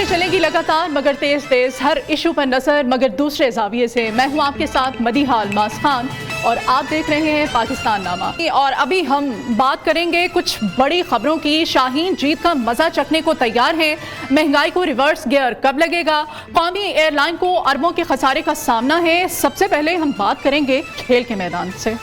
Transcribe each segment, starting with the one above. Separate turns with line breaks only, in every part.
चलेगी लगातार मगर तेज तेज, हर इशू पर नजर मगर दूसरे जाविये से। मैं हूं आपके साथ मदीहा अलमास खान और आप देख रहे हैं पाकिस्तान नामा। और अभी हम बात करेंगे कुछ बड़ी खबरों की। शाहीन जीत का मजा चखने को तैयार है। महंगाई को रिवर्स गियर कब लगेगा? कौमी एयरलाइन को अरबों के खसारे का सामना है। सबसे पहले हम बात करेंगे खेल के मैदान से।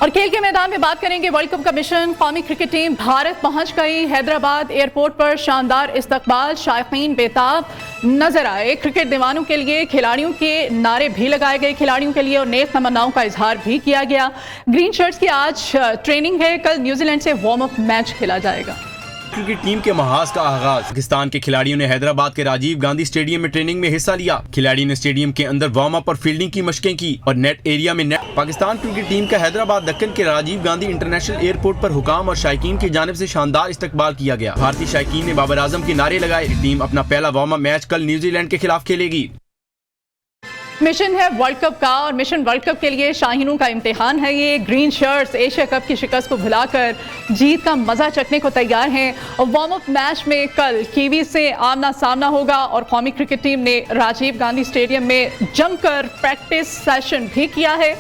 और खेल के मैदान में बात करेंगे वर्ल्ड कप का मिशन। कौमी क्रिकेट टीम भारत पहुंच गई। हैदराबाद एयरपोर्ट पर शानदार इस्तकबाल, शायकीन बेताब नजर आए। क्रिकेट दीवानों के लिए खिलाड़ियों के नारे भी लगाए गए खिलाड़ियों के लिए और नेक तमन्नाओं का इजहार भी किया गया। ग्रीन शर्ट्स की आज ट्रेनिंग है। कल न्यूजीलैंड से वार्म अप मैच खेला जाएगा।
क्रिकेट टीम के महाज का आगाज। पाकिस्तान के खिलाड़ियों ने हैदराबाद के राजीव गांधी स्टेडियम में ट्रेनिंग में हिस्सा लिया। खिलाड़ियों ने स्टेडियम के अंदर वार्म अप और फील्डिंग की मशकें की और नेट एरिया में नेट। पाकिस्तान क्रिकेट टीम का हैदराबाद दक्कन के राजीव गांधी इंटरनेशनल एयरपोर्ट पर हुकाम और शायकीन की जानिब से शानदार इस्तकबाल किया गया। भारतीय शायकीन ने बाबर आजम के नारे लगाए। टीम अपना पहला वार्म अप मैच कल न्यूजीलैंड के खिलाफ खेलेगी।
मिशन है वर्ल्ड कप का और मिशन वर्ल्ड कप के लिए शाहीनों का इम्तिहान है ये। ग्रीन शर्ट्स एशिया कप की शिकस्त को भुलाकर जीत का मजा चखने को तैयार हैं और वार्म अप मैच में कल कीवी से आमना सामना होगा। और कौमी क्रिकेट टीम ने राजीव गांधी स्टेडियम में जमकर प्रैक्टिस सेशन भी किया है।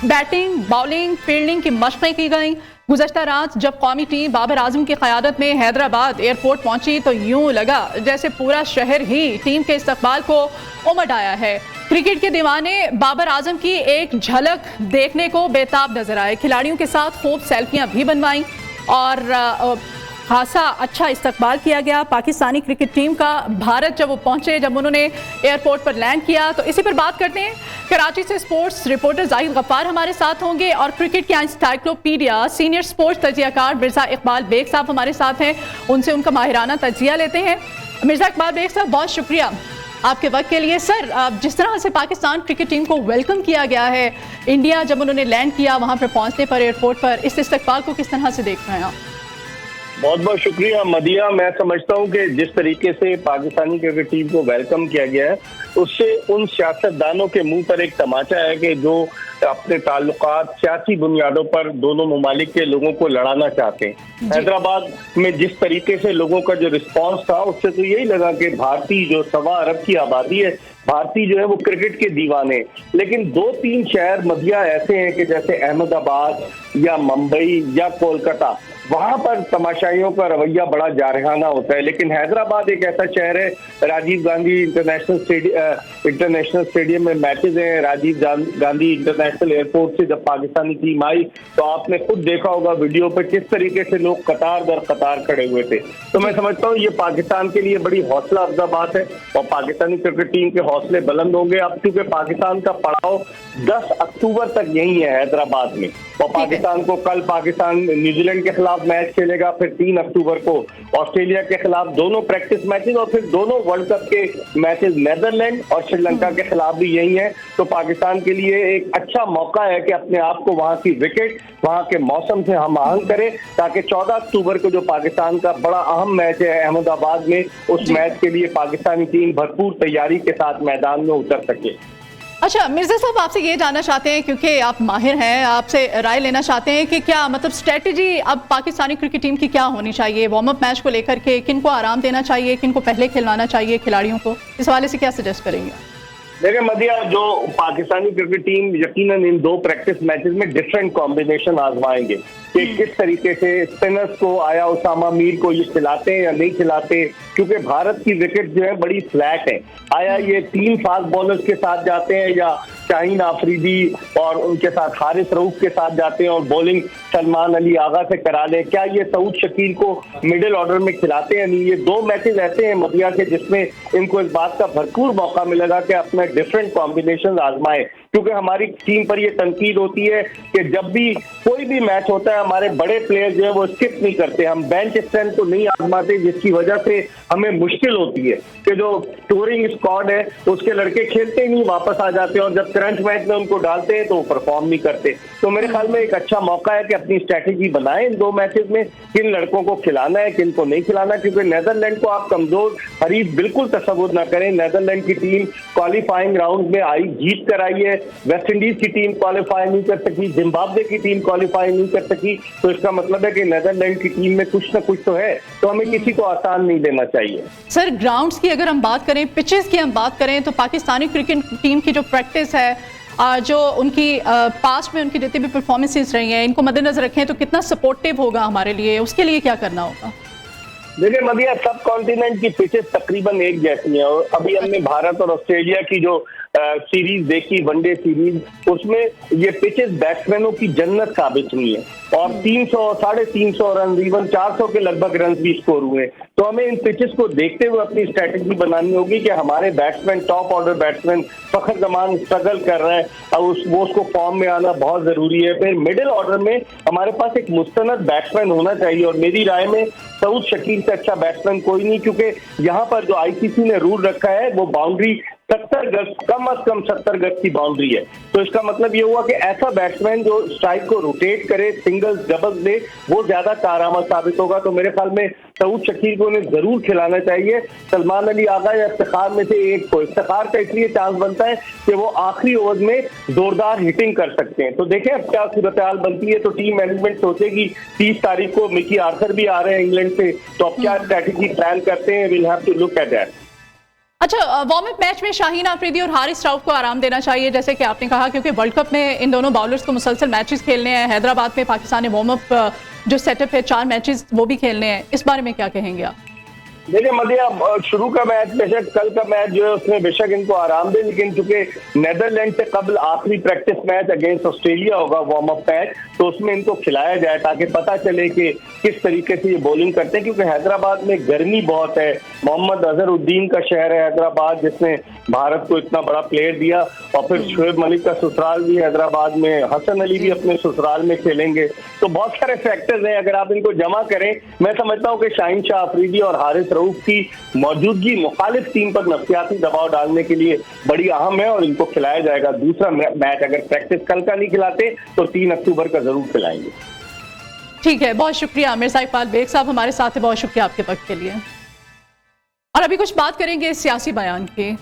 बैटिंग, बॉलिंग, फील्डिंग की मशक़ें की गई। गुज़श्ता रात जब कौमी टीम बाबर आजम की क़यादत में हैदराबाद एयरपोर्ट पहुंची तो यूं लगा जैसे पूरा शहर ही टीम के इस्तकबाल को उमड़ आया है। क्रिकेट के दीवाने बाबर आजम की एक झलक देखने को बेताब नजर आए। खिलाड़ियों के साथ खूब सेल्फियां भी बनवाई और खासा अच्छा इस्तकबाल किया गया पाकिस्तानी क्रिकेट टीम का। भारत जब वो पहुंचे, जब उन्होंने एयरपोर्ट पर लैंड किया, तो इसी पर बात करते हैं। कराची से स्पोर्ट्स रिपोर्टर जाहिद गफ्फार हमारे साथ होंगे और क्रिकेट के एनसाइक्लोपीडिया सीनियर स्पोर्ट्स तजियाकार मिर्जा इकबाल बेग साहब हमारे साथ हैं। उनसे उनका माहिराना तजिया लेते हैं। मिर्जा इकबाल बेग साहब, बहुत शुक्रिया आपके वक्त के लिए। सर, जिस तरह से पाकिस्तान क्रिकेट टीम को वेलकम किया गया है, इंडिया जब उन्होंने लैंड किया वहां पर पहुंचने पर एयरपोर्ट पर, इस इस्तकबाल को किस तरह से देख रहे हैं आप?
बहुत बहुत शुक्रिया मदिया। मैं समझता हूं कि जिस तरीके से पाकिस्तानी क्रिकेट टीम को वेलकम किया गया है उससे उन सियासतदानों के मुंह पर एक तमाचा है कि जो अपने ताल्लुकात सियासी बुनियादों पर दोनों ममालिक के लोगों को लड़ाना चाहते हैं। हैदराबाद में जिस तरीके से लोगों का जो रिस्पांस था उससे तो यही लगा कि भारतीय जो 1.25 अरब की आबादी है, भारतीय जो है वो क्रिकेट के दीवाने। लेकिन 2-3 शहर मदिया ऐसे हैं कि जैसे अहमदाबाद या मुंबई या कोलकाता, वहां पर तमाशाइयों का रवैया बड़ा जारहाना होता है। लेकिन हैदराबाद एक ऐसा शहर है, राजीव गांधी इंटरनेशनल स्टेडियम में मैचेज हैं। राजीव गांधी इंटरनेशनल एयरपोर्ट से जब पाकिस्तानी टीम आई तो आपने खुद देखा होगा वीडियो पे किस तरीके से लोग कतार दर कतार खड़े हुए थे। तो मैं समझता हूँ ये पाकिस्तान के लिए बड़ी हौसला अफजा बात है और पाकिस्तानी क्रिकेट टीम के हौसले बुलंद होंगे। अब क्योंकि पाकिस्तान का पड़ाव 10 अक्टूबर तक यही है हैदराबाद में और पाकिस्तान को कल न्यूजीलैंड के खिलाफ मैच खेलेगा, फिर 3 अक्टूबर को ऑस्ट्रेलिया के खिलाफ दोनों प्रैक्टिस मैचेस और फिर दोनों वर्ल्ड कप के मैचेस नीदरलैंड और श्रीलंका के खिलाफ भी यही है। तो पाकिस्तान के लिए एक अच्छा मौका है कि अपने आप को वहां की विकेट, वहां के मौसम से हम आहंग करे ताकि 14 अक्टूबर को जो पाकिस्तान का बड़ा अहम मैच है अहमदाबाद में, उस मैच के लिए पाकिस्तानी टीम भरपूर तैयारी के साथ मैदान में उतर सके।
अच्छा मिर्जा साहब, आपसे ये जानना चाहते हैं क्योंकि आप माहिर हैं, आपसे राय लेना चाहते हैं कि क्या मतलब स्ट्रेटजी अब पाकिस्तानी क्रिकेट टीम की क्या होनी चाहिए वार्म अप मैच को लेकर के? किनको आराम देना चाहिए, किनको पहले खिलवाना चाहिए खिलाड़ियों को? इस हवाले से क्या सजेस्ट करेंगे?
देखिए मदिया, जो पाकिस्तानी क्रिकेट टीम यकीनन इन 2 प्रैक्टिस मैचेस में डिफरेंट कॉम्बिनेशन आजमाएंगे कि किस तरीके से स्पिनर्स को आया उसामा मीर को ये खिलाते हैं या नहीं खिलाते, क्योंकि भारत की विकेट जो है बड़ी फ्लैट है। आया ये 3 फास्ट बॉलर्स के साथ जाते हैं या शाहीन आफरीदी और उनके साथ हारिस रऊफ के साथ जाते हैं और बॉलिंग सलमान अली आगा से करा लें, क्या ये सऊद शकील को मिडिल ऑर्डर में खिलाते हैं? नहीं। ये 2 मैचेस ऐसे हैं मदिया के जिसमें इनको इस बात का भरपूर मौका मिलेगा कि अपने डिफरेंट कॉम्बिनेशन आजमाएं, क्योंकि हमारी टीम पर यह तनकीद होती है कि जब भी कोई भी मैच होता है हमारे बड़े प्लेयर जो है वो स्किप नहीं करते, हम बेंच स्ट्रेंथ को नहीं आजमाते, जिसकी वजह से हमें मुश्किल होती है कि जो टूरिंग स्क्वाड है उसके लड़के खेलते ही नहीं, वापस आ जाते हैं और जब करंट मैच में उनको डालते हैं तो वो परफॉर्म नहीं करते। तो मेरे ख्याल में एक अच्छा मौका है कि अपनी स्ट्रैटेजी बनाएं इन 2 मैचेस में, किन लड़कों को खिलाना है किन को नहीं खिलाना, क्योंकि नीदरलैंड को आप कमजोर हरीफ बिल्कुल तसव्वुर न करें। नीदरलैंड की टीम क्वालिफाइंग राउंड में आई, जीत कर आई है वेस्ट इंडीज की टीम क्वालिफाई नहीं कर सकी, जिम्बाब्वे की टीम क्वालिफाई नहीं कर सकी, तो इसका मतलब है कि नीदरलैंड की टीम में कुछ ना कुछ तो है, तो हमें किसी को आसान नहीं लेना चाहिए।
सर ग्राउंड्स की अगर हम बात करें, पिचेस की हम बात करें, तो पाकिस्तानी क्रिकेट टीम की जो प्रैक्टिस है, जो उनकी पास्ट में उनकी जितनी भी परफॉर्मेंसेस रही हैं, इनको मद्देनजर रखें तो कितना सपोर्टिव होगा हमारे लिए, उसके लिए क्या करना होगा?
देखिए मदिया, सब कॉन्टिनेंट की पिचेस तकरीबन एक जैसी हैं, और अभी हमने भारत और ऑस्ट्रेलिया की जो सीरीज देखी, वनडे सीरीज, उसमें ये पिचेस बैट्समैनों की जन्नत साबित हुई है, और 300 350 रन, इवन 400 के लगभग रन भी स्कोर हुए। तो हमें इन पिचेस को देखते हुए अपनी स्ट्रेटेजी बनानी होगी कि हमारे बैट्समैन, टॉप ऑर्डर बैट्समैन फखर जमान स्ट्रगल कर रहे हैं, और उसको फॉर्म में आना बहुत जरूरी है। फिर मिडिल ऑर्डर में हमारे पास एक मुस्तनद बैट्समैन होना चाहिए, और मेरी राय में सऊद शकील से अच्छा बैट्समैन कोई नहीं, क्योंकि यहाँ पर जो आईसीसी ने रूल रखा है वो बाउंड्री 70 गज, कम से कम 70 गज की बाउंड्री है। तो इसका मतलब ये हुआ कि ऐसा बैट्समैन जो स्ट्राइक को रोटेट करे, सिंगल्स डबल्स दे, वो ज्यादा कारआमद साबित होगा। तो मेरे ख्याल में सऊद शकील को उन्हें जरूर खिलाना चाहिए। सलमान अली आगा या इफ्तिखार में से एक को, इफ्तिखार का इसलिए चांस बनता है कि वो आखिरी ओवर में जोरदार हिटिंग कर सकते हैं। तो देखें अब क्या सूरत हाल बनती है, तो टीम मैनेजमेंट सोचेगी। 30 तारीख को मिकी आर्थर भी आ रहे हैं इंग्लैंड से, तो अब क्या स्ट्रैटेजी प्लान करते हैं, will have to look at that.
अच्छा, वार्म अप मैच में शाहीन आफरीदी और हारिस राउफ को आराम देना चाहिए, जैसे कि आपने कहा, क्योंकि वर्ल्ड कप में इन दोनों बॉलर्स को मुसलसल मैचेस खेलने हैं। हैदराबाद में पाकिस्तान ने वार्म अप जो सेटअप है, 4 मैचेस वो भी खेलने हैं, इस बारे में क्या कहेंगे आप?
देखिए मदिया, शुरू का मैच बेशक, कल का मैच जो है उसमें बेशक इनको आराम दे, लेकिन चूंकि नेदरलैंड से कबल आखिरी प्रैक्टिस मैच अगेंस्ट ऑस्ट्रेलिया होगा, वार्म अप मैच, तो उसमें इनको खिलाया जाए ताकि पता चले कि किस तरीके से ये बॉलिंग करते हैं, क्योंकि हैदराबाद में गर्मी बहुत है। मोहम्मद अजहरुद्दीन का शहर है हैदराबाद, जिसने भारत को इतना बड़ा प्लेयर दिया, और फिर शोएब मलिक का ससुराल भी हैदराबाद में, हसन अली भी अपने ससुराल में खेलेंगे। तो बहुत सारे फैक्टर्स हैं, अगर आप इनको जमा करें, मैं समझता हूँ कि शाहीन शाह अफरीदी और हारिस रऊफ की मौजूदगी मुखालिफ टीम पर नफसियाती दबाव डालने के लिए बड़ी अहम है, और इनको खिलाया जाएगा। दूसरा मैच अगर प्रैक्टिस कल का नहीं खिलाते तो 3 अक्टूबर का जरूर खिलाएंगे।
ठीक है, बहुत शुक्रिया मिर्जा इकबाल बेग साहब हमारे साथ है, बहुत शुक्रिया आपके वक्त के लिए। और अभी कुछ बात करेंगे सियासी बयान की।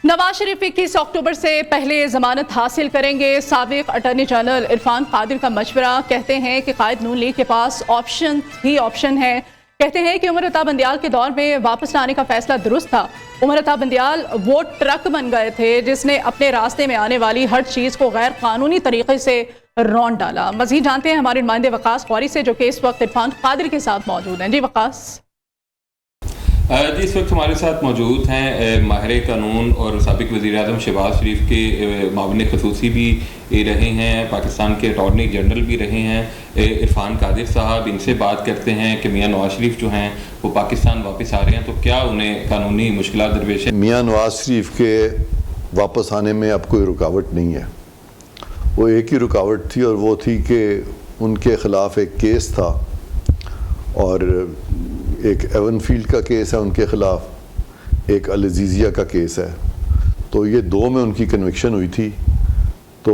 नवाज शरीफ 21 अक्टूबर से पहले जमानत हासिल करेंगे। साबिक अटॉर्नी जनरल इरफान कादिर का मशवरा, कहते हैं कि कायद नून लीग के पास ऑप्शन ही ऑप्शन है। कहते हैं कि उमर अता बंदियाल के दौर में वापस लाने का फैसला दुरुस्त था। उमर अता बंदियाल वो ट्रक बन गए थे जिसने अपने रास्ते में आने वाली हर चीज़ को गैर कानूनी तरीके से रौंद डाला। मजीद जानते हैं हमारे नुमाइंदे वकास गौरी से, जो कि इस वक्त इरफान कादिर के साथ मौजूद हैं। जी वकास।
जी, इस वक्त हमारे साथ मौजूद हैं माहिर कानून और साबिक वज़ीर आज़म शहबाज शरीफ के मामले खसूसी भी रहे हैं, पाकिस्तान के अटॉर्नी जनरल भी रहे हैं, इरफान कादिर साहब। इनसे बात करते हैं कि मियाँ नवाज शरीफ जो हैं वो पाकिस्तान वापस आ रहे हैं, तो क्या उन्हें कानूनी मुश्किलात दरपेश है?
मियाँ नवाज शरीफ के वापस आने में अब कोई रुकावट नहीं है। वो एक ही रुकावट थी, और वो थी कि उनके ख़िलाफ़ एक केस था, और एक एवनफील्ड का केस है उनके ख़िलाफ़, एक अल अज़ीज़िया का केस है। तो ये 2 में उनकी कन्विक्शन हुई थी। तो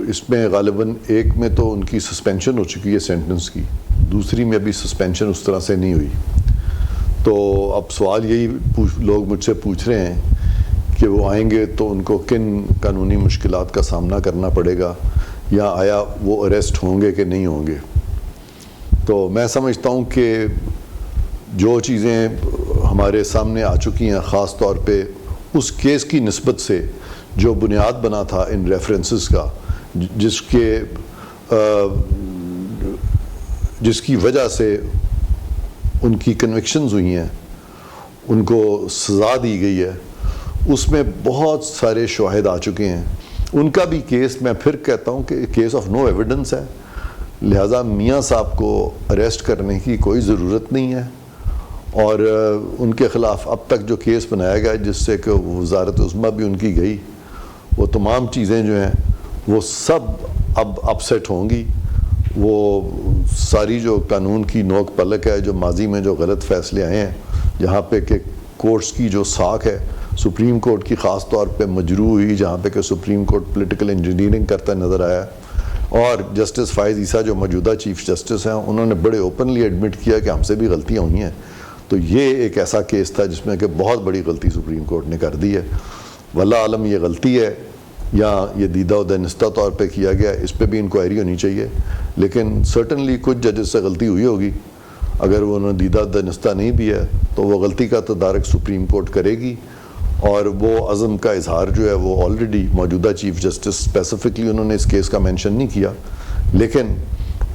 इसमें ग़ालिबन एक में तो उनकी सस्पेंशन हो चुकी है सेंटेंस की, दूसरी में अभी सस्पेंशन उस तरह से नहीं हुई। तो अब सवाल यही लोग मुझसे पूछ रहे हैं कि वो आएंगे तो उनको किन कानूनी मुश्किलात का सामना करना पड़ेगा, या आया वो अरेस्ट होंगे कि नहीं होंगे। तो मैं समझता हूँ कि जो चीज़ें हमारे सामने आ चुकी हैं, ख़ास तौर पे उस केस की निस्बत से जो बुनियाद बना था इन रेफरेंसेस का, जिसकी वजह से उनकी कन्विक्शंस हुई हैं, उनको सज़ा दी गई है, उसमें बहुत सारे शवाहिद आ चुके हैं। उनका भी केस, मैं फिर कहता हूँ कि केस ऑफ नो एविडेंस है, लिहाजा मियाँ साहब को अरेस्ट करने की कोई ज़रूरत नहीं है। और उनके ख़िलाफ़ अब तक जो केस बनाया गया जिससे कि वज़ारत उज़्मा भी उनकी गई, वो तमाम चीज़ें जो हैं वो सब अब अपसेट होंगी। वो सारी जो कानून की नोक पलक है, जो माजी में जो गलत फ़ैसले आए हैं, जहाँ पे कि कोर्ट्स की जो साख है, सुप्रीम कोर्ट की ख़ास तौर पे मजरू हुई, जहाँ पे कि सुप्रीम कोर्ट पॉलिटिकल इंजीनियरिंग करता नज़र आया। और जस्टिस फ़ाइज़ ईसा जो मौजूदा चीफ़ जस्टिस हैं, उन्होंने बड़े ओपनली एडमिट किया कि हमसे भी गलतियाँ हुई हैं। तो ये एक ऐसा केस था जिसमें कि बहुत बड़ी गलती सुप्रीम कोर्ट ने कर दी है। वल्लाह आलम ये गलती है या ये दीदा व दानिस्ता तौर पे किया गया, इस पे भी इंक्वायरी होनी चाहिए, लेकिन सर्टनली कुछ जजेस से गलती हुई होगी। अगर वो उन्होंने दीदा दानिस्ता नहीं भी है तो वो गलती का तदारक सुप्रीम कोर्ट करेगी, और वो अज़म का इजहार जो है वो ऑलरेडी मौजूदा चीफ जस्टिस स्पेसिफिकली उन्होंने इस केस का मेंशन नहीं किया, लेकिन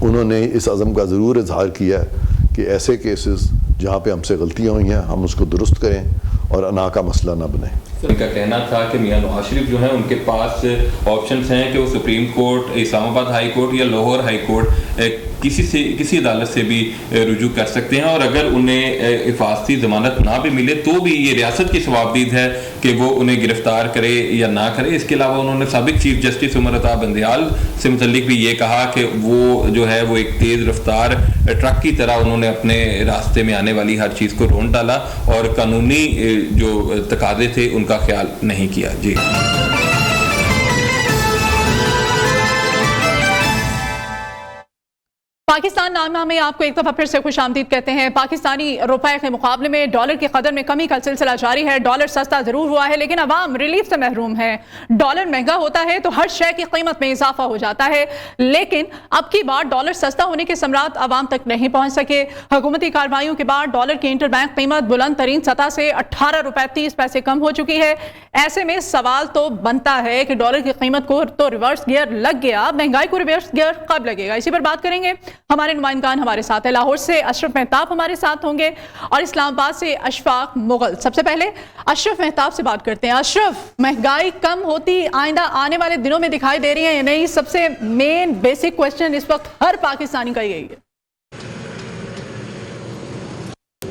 उन्होंने इस अज़म का ज़रूर इजहार किया है कि ऐसे केसेस जहाँ पे हमसे गलतियाँ हुई हैं हम उसको दुरुस्त करें और अना का मसला ना बने।
उनका कहना था कि मियां नवाज शरीफ जो है उनके पास ऑप्शंस हैं कि वो supreme court, Islamabad high court या लाहौर हाई कोर्ट किसी अदालत से भी रुजू कर सकते हैं, और अगर उन्हें हिफाजती ज़मानत ना भी मिले तो भी ये रियासत की सवाबदीद है कि वो उन्हें गिरफ्तार करे या ना करे। इसके अलावा उन्होंने साबिक चीफ जस्टिस उमर अता बंदियाल से मुतल्लिक भी ये कहा कि वो जो है वो एक तेज़ रफ्तार ट्रक की तरह उन्होंने अपने रास्ते में आने वाली हर चीज़ को रोन डाला और कानूनी जो तकाजे थे उनका ख्याल नहीं किया। जी
पाकिस्तान नामा में आपको एक दफा फिर से खुशामदीद कहते हैं। पाकिस्तानी रुपए के मुकाबले में डॉलर की कदर में कमी का सिलसिला जारी है। डॉलर सस्ता जरूर हुआ है लेकिन अवाम रिलीफ से महरूम है। डॉलर महंगा होता है तो हर शय की कीमत में इजाफा हो जाता है, लेकिन अब की बार डॉलर सस्ता होने के समरात अवाम तक नहीं पहुंच सके। हुकूमती कार्रवाइयों के बाद डॉलर की इंटरबैंक कीमत बुलंद तरीन सतह से 18 रुपए 30 पैसे कम हो चुकी है। ऐसे में सवाल तो बनता है कि डॉलर की कीमत को तो रिवर्स गियर लग गया, महंगाई को रिवर्स गियर कब लगेगा? इसी पर बात करेंगे। हमारे नुमाइंदगान हमारे साथ है। लाहौर से अशरफ मेहताब हमारे साथ होंगे और इस्लामाबाद से अशफाक मुगल। सबसे पहले अशरफ मेहताब से बात करते हैं। अशरफ, महंगाई कम होती आइंदा आने वाले दिनों में दिखाई दे रही है या नहीं? सबसे मेन बेसिक क्वेश्चन इस वक्त हर पाकिस्तानी का यही है।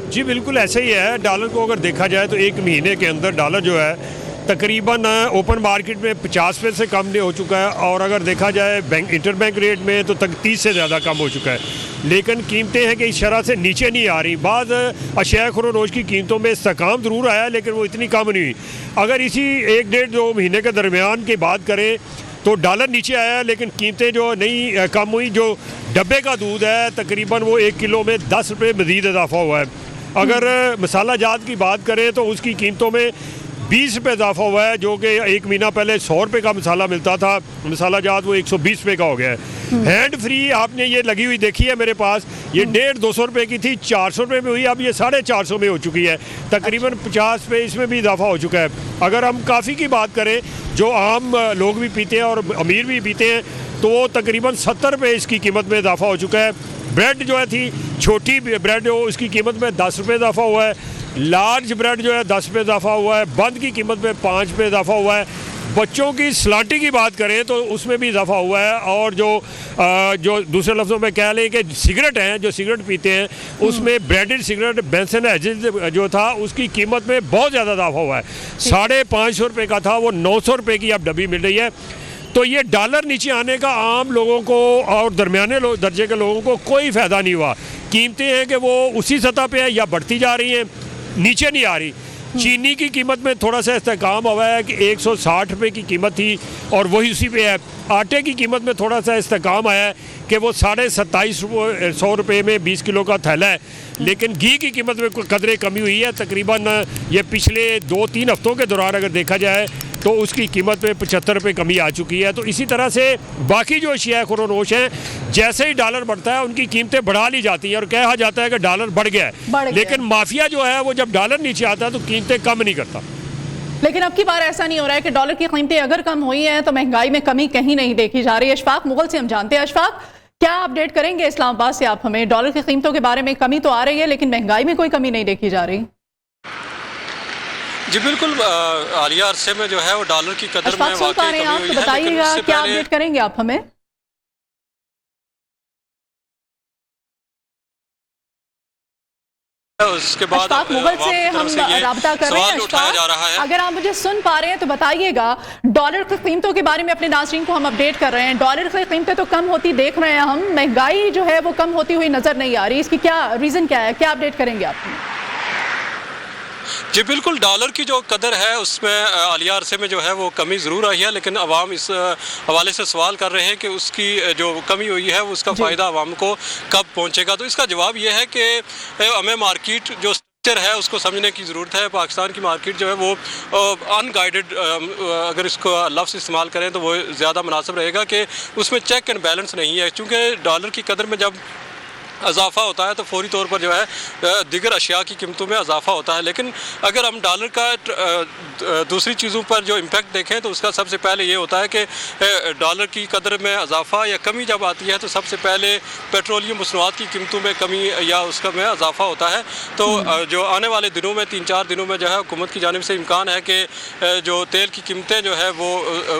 जी बिल्कुल ऐसा ही है। डॉलर को अगर देखा जाए तो एक महीने के अंदर डॉलर जो है तकरीबन ओपन मार्केट में 50 पैसे से कम हो चुका है, और अगर देखा जाए इंटरबैंक रेट में तो 30 से ज़्यादा कम हो चुका है। लेकिन कीमतें हैं कि इस शरह से नीचे नहीं आ रही। बाद अशिया खुरोनोश की कीमतों में इस्तेकाम ज़रूर आया लेकिन वो इतनी कम नहीं हुई। अगर इसी 1-1.5-2 महीने के दरमियान की बात करें तो डॉलर नीचे आया लेकिन कीमतें जो नहीं कम हुई। जो डब्बे का दूध है तकरीबन वो 1 किलो में 10 रुपये मज़ीद इजाफा हुआ है। अगर मसाला जात की बात करें तो उसकी कीमतों में 20 रुपये इजाफा हुआ है, जो कि एक महीना पहले 100 रुपये का मसाला मिलता था, मसाला जात वो 120 रुपये का हो गया है। हैंड फ्री आपने ये लगी हुई देखी है मेरे पास, ये 150-200 रुपये की थी, 400 रुपये में हुई, अब ये 450 में हो चुकी है। तकरीबन 50 रुपये इसमें भी इजाफा हो चुका है। अगर हम काफ़ी की बात करें जो आम लोग भी पीते हैं और अमीर भी पीते हैं तो वो तकरीबन 70 रुपये इसकी कीमत में इजाफा हो चुका है। ब्रेड जो है थी छोटी ब्रेड हो उसकी कीमत में 10 रुपये इजाफा हुआ है। लार्ज ब्रेड जो है 10 रुपये इजाफा हुआ है। बंद की कीमत में 5 रुपये इजाफा हुआ है। बच्चों की सलाटी की बात करें तो उसमें भी इजाफा हुआ है। और जो दूसरे लफ्ज़ों में कह लें कि सिगरेट हैं, जो सिगरेट पीते हैं उसमें ब्रांडेड सिगरेट बेंसन एजेज जो था उसकी कीमत में बहुत ज़्यादा इजाफा हुआ है। 550 रुपये का था वो 900 रुपये की अब डब्बी मिल रही है। तो ये डॉलर नीचे आने का आम लोगों को और दरमियाने दर्जे के लोगों को कोई फ़ायदा नहीं हुआ। कीमतें हैं कि वो उसी सतह पे है या बढ़ती जा रही हैं, नीचे नहीं आ रही। चीनी की कीमत में थोड़ा सा इस्तेकाम हुआ है कि 160 रुपये की कीमत थी और वही उसी पे है। आटे की कीमत में थोड़ा सा इस्तेकाम आया है कि वो 2750 रुपये में 20 किलो का थैला है। लेकिन घी की कीमत में कदरे कमी हुई है। तकरीबन ये पिछले 2-3 हफ्तों के दौरान अगर देखा जाए तो उसकी कीमत में 75 रुपये कमी आ चुकी है। तो इसी तरह से बाकी जो अशिया खुरोनोश हैं जैसे ही डॉलर बढ़ता है उनकी कीमतें बढ़ा ली जाती हैं और कहा जाता है कि डॉलर बढ़ गया है। लेकिन माफिया जो है वो जब डॉलर नीचे आता है तो कीमतें कम नहीं करता।
लेकिन अब की बार ऐसा नहीं हो रहा है कि डॉलर की कीमतें अगर कम हुई हैं तो महंगाई में कमी कहीं नहीं देखी जा रही है। अशफाक मुगल से हम जानते हैं। अशफाक, क्या अपडेट करेंगे इस्लामाबाद से आप हमें? डॉलर की कीमतों के बारे में कमी तो आ रही है लेकिन महंगाई में कोई कमी नहीं देखी जा रही।
जी बिल्कुल, हालिया अरसे में जो है वो डॉलर की कदर में वाकई कमी हुई है।
बताइएगा क्या अपडेट करेंगे आप हमें?
उसके बाद
मुगल से हम राब्ता कर रहे हैं।
उठाया जा रहा है।
अगर आप मुझे सुन पा रहे हैं तो बताइएगा। डॉलर की कीमतों के बारे में अपने नाज़रीन को हम अपडेट कर रहे हैं। डॉलर की कीमतें तो कम होती देख रहे हैं हम, महंगाई जो है वो कम होती हुई नजर नहीं आ रही। इसकी क्या रीजन क्या है? क्या अपडेट करेंगे आप?
जी बिल्कुल, डॉलर की जो कदर है उसमें हालिया अरसे में जो है वो कमी ज़रूर आई है, लेकिन अवाम इस हवाले से सवाल कर रहे हैं कि उसकी जो कमी हुई है उसका फ़ायदा अवाम को कब पहुंचेगा। तो इसका जवाब ये है कि हमें मार्केट जो है उसको समझने की ज़रूरत है। पाकिस्तान की मार्केट जो है वो अनगाइडेड, अगर इसको लफ्ज़ इस्तेमाल करें तो वो ज़्यादा मुनासिब रहेगा कि उसमें चेक एंड बैलेंस नहीं है, क्योंकि डॉलर की कदर में जब इजाफा होता है तो फौरी तौर पर जो है दीगर अशिया की कीमतों में इजाफा होता है। लेकिन अगर हम डॉलर का दूसरी चीज़ों पर जो इम्पेक्ट देखें तो उसका सबसे पहले ये होता है कि डॉलर की कदर में इजाफा या कमी जब आती है तो सबसे पहले पेट्रोलियम मसनूआत की कीमतों में कमी या उसका में इजाफा होता है। तो जो आने वाले दिनों में 3-4 दिनों में जो है हुकूमत की जानिब से इम्कान है कि जो तेल की कीमतें जो है वो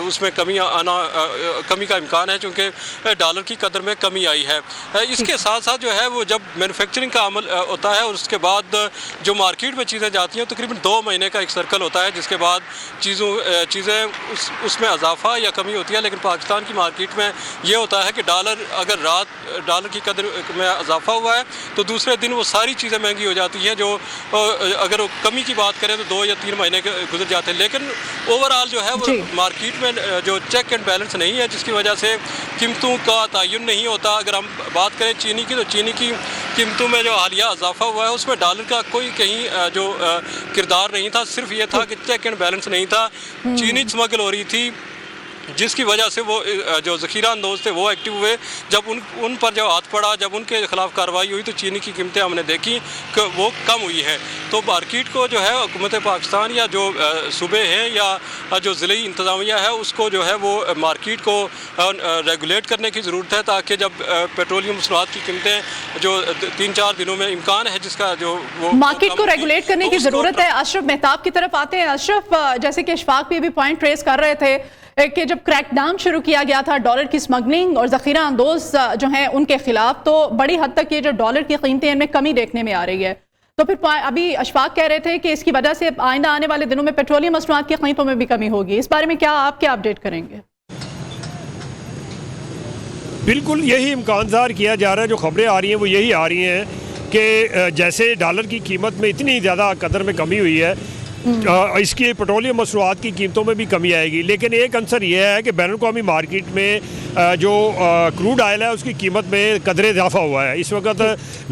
उसमें कमी का इम्कान है, क्योंकि डॉलर की कदर में कमी आई है। इसके साथ साथ जो है वो जब मैन्युफैक्चरिंग का अमल होता है और उसके बाद जो मार्केट में चीज़ें जाती हैं तकरीबन 2 महीने का एक सर्कल होता है, जिसके बाद चीज़ें उसमें इजाफा या कमी होती है। लेकिन पाकिस्तान की मार्केट में ये होता है कि अगर डॉलर की कदर में इजाफा हुआ है तो दूसरे दिन वो सारी चीज़ें महंगी हो जाती हैं, जो अगर कमी की बात करें तो 2 या 3 महीने गुजर जाते हैं। लेकिन ओवरऑल जो है वो मार्केट में जो चेक एंड बैलेंस नहीं है, जिसकी वजह से कीमतों का तयन नहीं होता। अगर हम बात करें चीनी की, तो चीनी की कीमतों में जो हालिया इजाफा हुआ है उसमें डॉलर का कोई कहीं जो किरदार नहीं था, सिर्फ ये था कि चेक एंड बैलेंस नहीं था। चीनी स्मगल हो रही थी, जिसकी वजह से वो जो ज़ख़ीरा अंदोज़ थे वो एक्टिव हुए। जब उन पर जब हाथ पड़ा, जब उनके ख़िलाफ़ कार्रवाई हुई तो चीनी की कीमतें हमने देखी कि वो कम हुई हैं। तो मार्केट को जो है हुकूमत पाकिस्तान या जो सूबे हैं या जो ज़िली इंतज़ामिया है उसको जो है वो मार्केट को रेगुलेट करने की ज़रूरत है, ताकि जब पेट्रोलियम मसनूआत की कीमतें जो 3-4 दिनों में इम्कान है जिसका जो वो
मार्केट को रेगुलेट करने की ज़रूरत है। अशरफ मेहताब की तरफ आते हैं। अशरफ, जैसे कि इशफाक भी अभी पॉइंट ट्रेस कर रहे थे कि जब क्रैकडाउन शुरू किया गया था डॉलर की स्मगलिंग और ज़ख़ीरा अंदोज़ जो हैं उनके खिलाफ, तो बड़ी हद तक ये जो डॉलर की कीमतें इनमें कमी देखने में आ रही है। तो फिर अभी अशफाक कह रहे थे कि इसकी वजह से आइंदा आने वाले दिनों में पेट्रोलियम मसनूआत की कीमतों में भी कमी होगी। इस बारे में आप क्या अपडेट करेंगे?
बिल्कुल यही इम्कान ज़ाहिर किया जा रहा है। जो खबरें आ रही हैं वो यही आ रही हैं कि जैसे डॉलर की कीमत में इतनी ज़्यादा कदर में कमी हुई है, इसकी पेट्रोलियम मसनूआत की कीमतों में भी कमी आएगी। लेकिन एक अंसर यह है कि बैनुल-अक़वामी मार्केट में जो क्रूड ऑयल है उसकी कीमत में कदरे इजाफा हुआ है। इस वक्त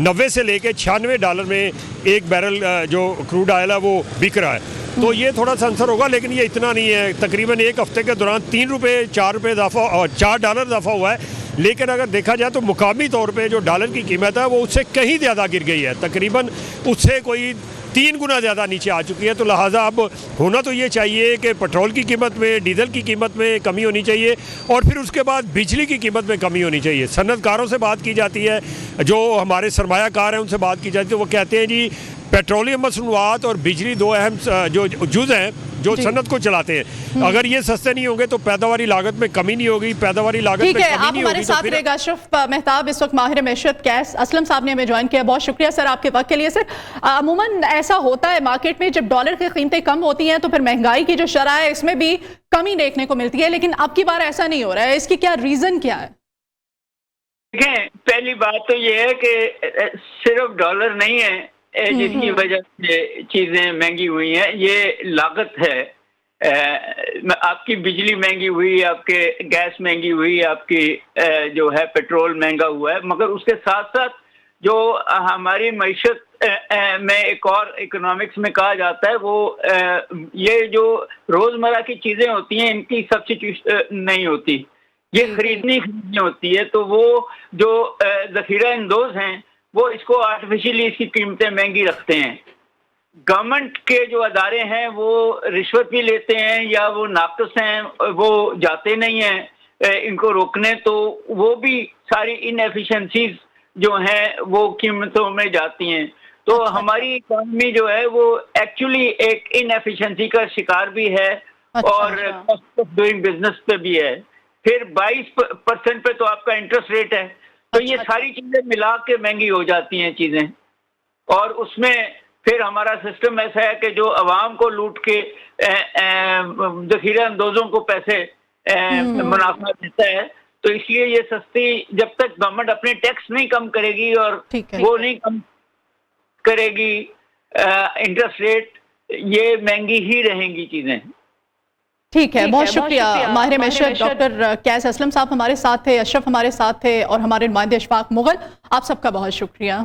90 से लेकर $96 में एक बैरल जो क्रूड ऑयल है वो बिक रहा है। तो ये थोड़ा सा अंसर होगा, लेकिन ये इतना नहीं है। तकरीबन एक हफ्ते के दौरान $3-4 इजाफा और $4 इजाफा हुआ है। लेकिन अगर देखा जाए तो मुकामी तौर पे जो डॉलर की कीमत है वो उससे कहीं ज़्यादा गिर गई है, तकरीबन उससे कोई 3 गुना ज़्यादा नीचे आ चुकी है। तो लिहाजा अब होना तो ये चाहिए कि पेट्रोल की कीमत में, डीजल की कीमत में कमी होनी चाहिए और फिर उसके बाद बिजली की कीमत में कमी होनी चाहिए। सनतकारों से बात की जाती है, जो हमारे सरमायाकार हैं उनसे बात की जाती है, वो कहते हैं जी पेट्रोलियम मसनूआत और बिजली 2 अहम जो जुज़ हैं जो सनत को चलाते हैं। अगर ये सस्ते नहीं होंगे तो पैदावारी लागत में कमी नहीं होगी, पैदावारी लागत में कमी नहीं होगी।
आप हमारे साथ रहेगा। अशरफ मेहताब इस वक्त माहिर मैशत कैस असलम साहब ने हमें ज्वाइन किया। बहुत शुक्रिया सर आपके वक्त के लिए। सर, अमूमन ऐसा होता है मार्केट में, जब डॉलर की कीमतें कम होती हैं तो फिर महंगाई की जो शरह है इसमें भी कमी देखने को मिलती है, लेकिन अब की बार ऐसा नहीं हो रहा है। इसकी क्या रीजन क्या है?
देखें, पहली बात तो ये है कि सिर्फ डॉलर नहीं है जिसकी वजह से चीजें महंगी हुई हैं, ये लागत है। आपकी बिजली महंगी हुई, आपके गैस महंगी हुई, आपकी जो है पेट्रोल महंगा हुआ है, मगर उसके साथ साथ जो हमारी मईशत में एक और इकोनॉमिक्स में कहा जाता है वो ये जो रोजमर्रा की चीजें होती हैं इनकी सब्स्टिट्यूशन नहीं होती, ये खरीदनी होती है। तो वो जो ज़ख़ीरा अंदोज़ हैं वो इसको आर्टिफिशियली इसकी कीमतें महंगी रखते हैं। गवर्नमेंट के जो अदारे हैं वो रिश्वत भी लेते हैं या वो नाक़िस हैं, वो जाते नहीं हैं इनको रोकने, तो वो भी सारी इनएफिशिएंसीज जो हैं वो कीमतों में जाती हैं। तो हमारी इकॉनमी जो है वो एक्चुअली एक इनएफिशिएंसी का शिकार भी है और कॉस्ट ऑफ डूइंग बिजनेस पे भी है। फिर 22% पे तो आपका इंटरेस्ट रेट है। तो ये सारी चीजें मिला के महंगी हो जाती हैं चीजें, और उसमें फिर हमारा सिस्टम ऐसा है कि जो अवाम को लूट के ज़ख़ीरा अंदोज़ों को पैसे मुनाफा देता है। तो इसलिए ये सस्ती, जब तक गवर्नमेंट अपने टैक्स नहीं कम करेगी और वो नहीं कम करेगी इंटरेस्ट रेट, ये महंगी ही रहेंगी चीजें।
ठीक है, बहुत शुक्रिया माहिर मैशत डॉक्टर कैस असलम साहब हमारे साथ थे, अशरफ हमारे साथ थे और हमारे नुमाइंदे इशफाक मुगल, आप सबका बहुत शुक्रिया।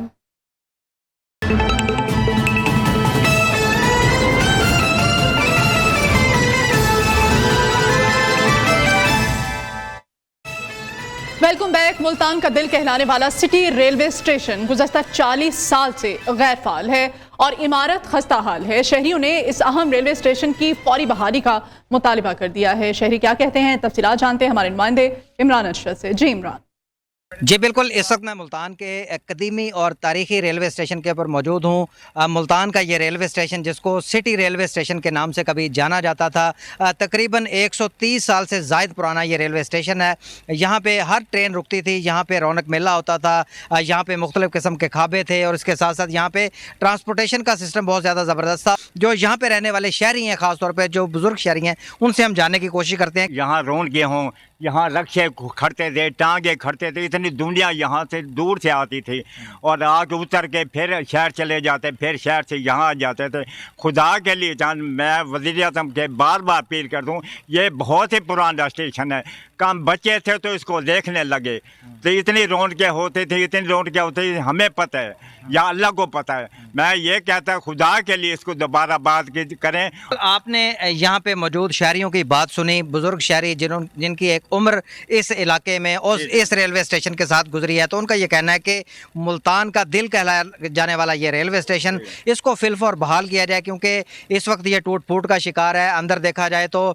Welcome back. मुल्तान का दिल कहलाने वाला सिटी रेलवे स्टेशन गुज़श्ता 40 साल से गैर फाल है और इमारत खस्ता हाल है। शहरियों ने इस अहम रेलवे स्टेशन की फौरी बहाली का मुतालिबा कर दिया है। शहरी क्या कहते हैं, तफसीलात जानते हैं हमारे नुमाइंदे इमरान अशरफ से। जी इमरान।
जी बिल्कुल, इस वक्त मैं मुल्तान के कदीमी और तारीख़ी रेलवे स्टेशन के ऊपर मौजूद हूँ। मुल्तान का ये रेलवे स्टेशन, जिसको सिटी रेलवे स्टेशन के नाम से कभी जाना जाता था, तकरीबन 130 साल से ज़ायद पुराना ये रेलवे स्टेशन है। यहाँ पे हर ट्रेन रुकती थी, यहाँ पे रौनक मेला होता था, यहाँ पे मुख्तलिफ़ किस्म के खाबे थे और इसके साथ साथ यहाँ पे ट्रांसपोर्टेशन का सिस्टम बहुत ज़्यादा ज़बरदस्त था। जो यहाँ पे रहने वाले शहरी हैं, ख़ास तौर पर जो बुज़ुर्ग शहरी हैं, उनसे हम जानने की कोशिश करते हैं।
यहाँ रौनकें हों, यहाँ रक्शे खड़ते थे, टांगे खड़ते थे, इतनी दुनिया यहाँ से दूर से आती थी और आके उतर के फिर शहर चले जाते, फिर शहर से यहाँ आ जाते थे। खुदा के लिए जान, मैं वज़ीर-ए-आज़म के बार बार अपील कर दूँ, ये बहुत ही पुराना स्टेशन है। कम बच्चे थे तो इसको देखने लगे, तो इतनी रौनकें होती थी, इतनी रौनकें होती थी, हमें पता है या अल्लाह को पता है। मैं ये कहता हूँ खुदा के लिए इसको दोबारा बात करें।
आपने यहाँ पे मौजूद शहरियों की बात सुनी, बुजुर्ग शहरी जिनकी एक उम्र इस इलाके में और इस रेलवे स्टेशन के साथ गुजरी है, तो उनका ये कहना है कि मुल्तान का दिल कहलाया जाने वाला ये रेलवे स्टेशन, इसको फिलफौर बहाल किया जाए, क्योंकि इस वक्त ये टूट फूट का शिकार है। अंदर देखा जाए तो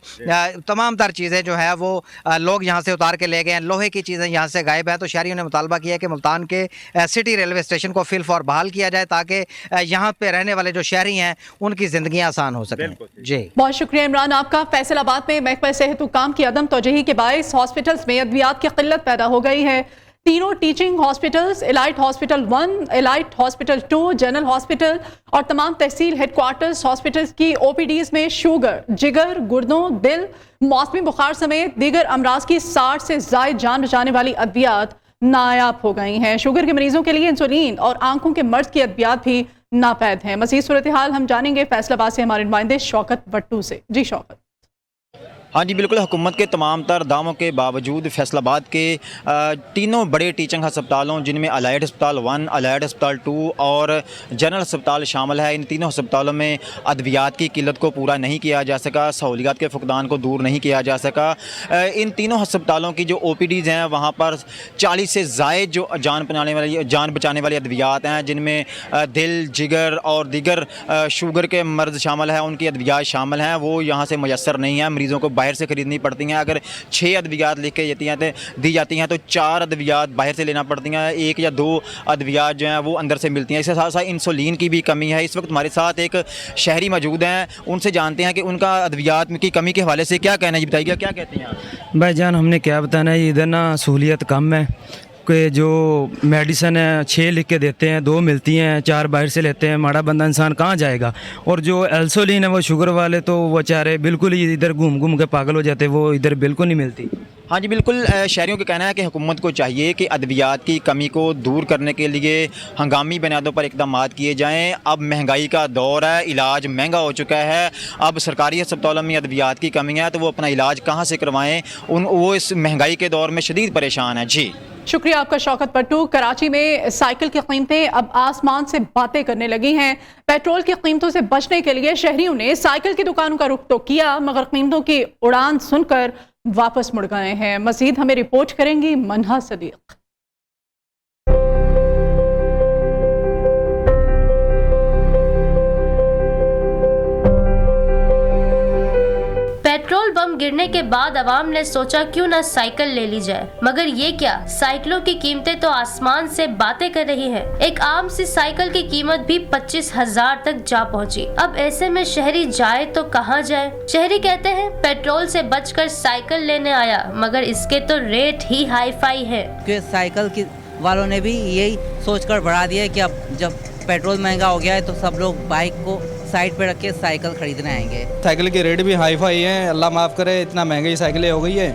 तमाम तर चीज़ें जो है वो लोग यहाँ से उतार के ले गए हैं, लोहे की चीज़ें यहाँ से गायब हैं। तो शहरियों ने मुतालबा किया है कि मुल्तान के सिटी रेलवे स्टेशन को फिलफौर बहाल किया जाए, ताकि यहाँ पे रहने वाले जो शहरी हैं उनकी ज़िंदगी आसान हो सके। जी
बहुत शुक्रिया इमरान आपका। फैसलाबाद में महकमा सेहत हुक्काम की अदम तोजही के बायस हॉस्पिटल्स में अद्वियात की किल्लत पैदा हो गई है। तीनों teaching hospitals, elite hospital 1, elite hospital 2, general hospital और तमाम तहसील हेडक्वार्टर्स हॉस्पिटल्स की ओपीडीज में शुगर, जिगर, गुर्दों, दिल, मौसमी बुखार समेत दीगर अमराज की 60 से ज़ायद जान बचाने वाली अद्वियात नायाब हो गई हैं। शुगर के मरीजों के लिए इंसुलिन और आंखों के मर्ज की अद्वियात भी नापैद हैं। मज़ीद सूरत हाल हम जानेंगे फैसलाबाद से हमारे नुमाइंदे शौकत भट्टू से। जी शौकत।
हाँ जी बिल्कुल, हुकूमत के तमाम तर दावों के बावजूद फैसलाबाद के तीनों बड़े टीचिंग हस्पतालों, जिनमें अलाइड अस्पताल 1, अलाइड अस्पताल 2 और जनरल अस्पताल शामिल है, इन तीनों अस्पतालों में अद्वियात की किल्लत को पूरा नहीं किया जा सका, सहूलियात के फुकदान को दूर नहीं किया जा सका। इन तीनों अस्पतालों की जो OPDs हैं, वहाँ पर 40 से ज़ायद जो जान बचाने वाली अद्वियात हैं, जिनमें दिल, जिगर और दीगर शुगर के मर्ज़ शामिल है, उनकी अद्वियात शामिल हैं, वो यहाँ से मुयस्सर नहीं है। मरीज़ों को बाहर से ख़रीदनी पड़ती हैं। अगर 6 अद्वियात लिख के दी जाती हैं तो 4 अद्वियात बाहर से लेना पड़ती हैं, 1 या 2 अद्वियात जो हैं वो अंदर से मिलती हैं। इसके साथ साथ इंसुलिन की भी कमी है। इस वक्त हमारे साथ एक शहरी मौजूद हैं, उनसे जानते हैं कि उनका अद्वियात की कमी के हवाले से क्या कहना है। बताइएगा, क्या कहते हैं आप?
भाईजान, हमने क्या बताना है, इधर ना सहूलियत कम है कि जो मेडिसन है 6 लिख के देते हैं, 2 मिलती हैं, 4 बाहर से लेते हैं। माड़ा बंदा इंसान कहाँ जाएगा। और जो इंसुलिन है वो शुगर वाले तो वो बेचारे बिल्कुल ही इधर घूम घूम के पागल हो जाते, वो इधर बिल्कुल नहीं मिलती।
हाँ जी बिल्कुल, शहरियों का कहना है कि हुकूमत को चाहिए कि अद्वियात की कमी को दूर करने के लिए हंगामी बुनियादों पर इक़दामात किए जाएँ। अब महंगाई का दौर है, इलाज महंगा हो चुका है। अब सरकारी अस्पतालों में अद्वियात की कमी है तो वो अपना इलाज कहाँ से करवाएँ, वो इस महंगाई के दौर में शदीद परेशान है। जी
शुक्रिया आपका शौकत भट्टू। कराची में साइकिल की कीमतें अब आसमान से बातें करने लगी हैं। पेट्रोल की कीमतों से बचने के लिए शहरियों ने साइकिल की दुकानों का रुख तो किया, मगर कीमतों की उड़ान सुनकर वापस मुड़ गए हैं। मजीद हमें रिपोर्ट करेंगी मनहा सदीक।
पेट्रोल बम गिरने के बाद अवाम ने सोचा क्यों ना साइकिल ले ली जाए, मगर ये क्या, साइकिलों की कीमतें तो आसमान से बातें कर रही हैं। एक आम सी साइकिल की कीमत भी 25,000 तक जा पहुंची। अब ऐसे में शहरी जाए तो कहां जाए। शहरी कहते हैं पेट्रोल से बचकर साइकिल लेने आया, मगर इसके तो रेट ही हाई फाई है।
साइकिल की वालों ने भी यही सोचकर बढ़ा दिया है कि अब जब पेट्रोल महंगा हो गया है तो सब लोग बाइक को साइड पे रख के साइकिल खरीदने आएंगे।
साइकिल के रेट भी हाई फाई हैं, अल्लाह माफ़ करे, इतना महंगी साइकिलें हो गई है।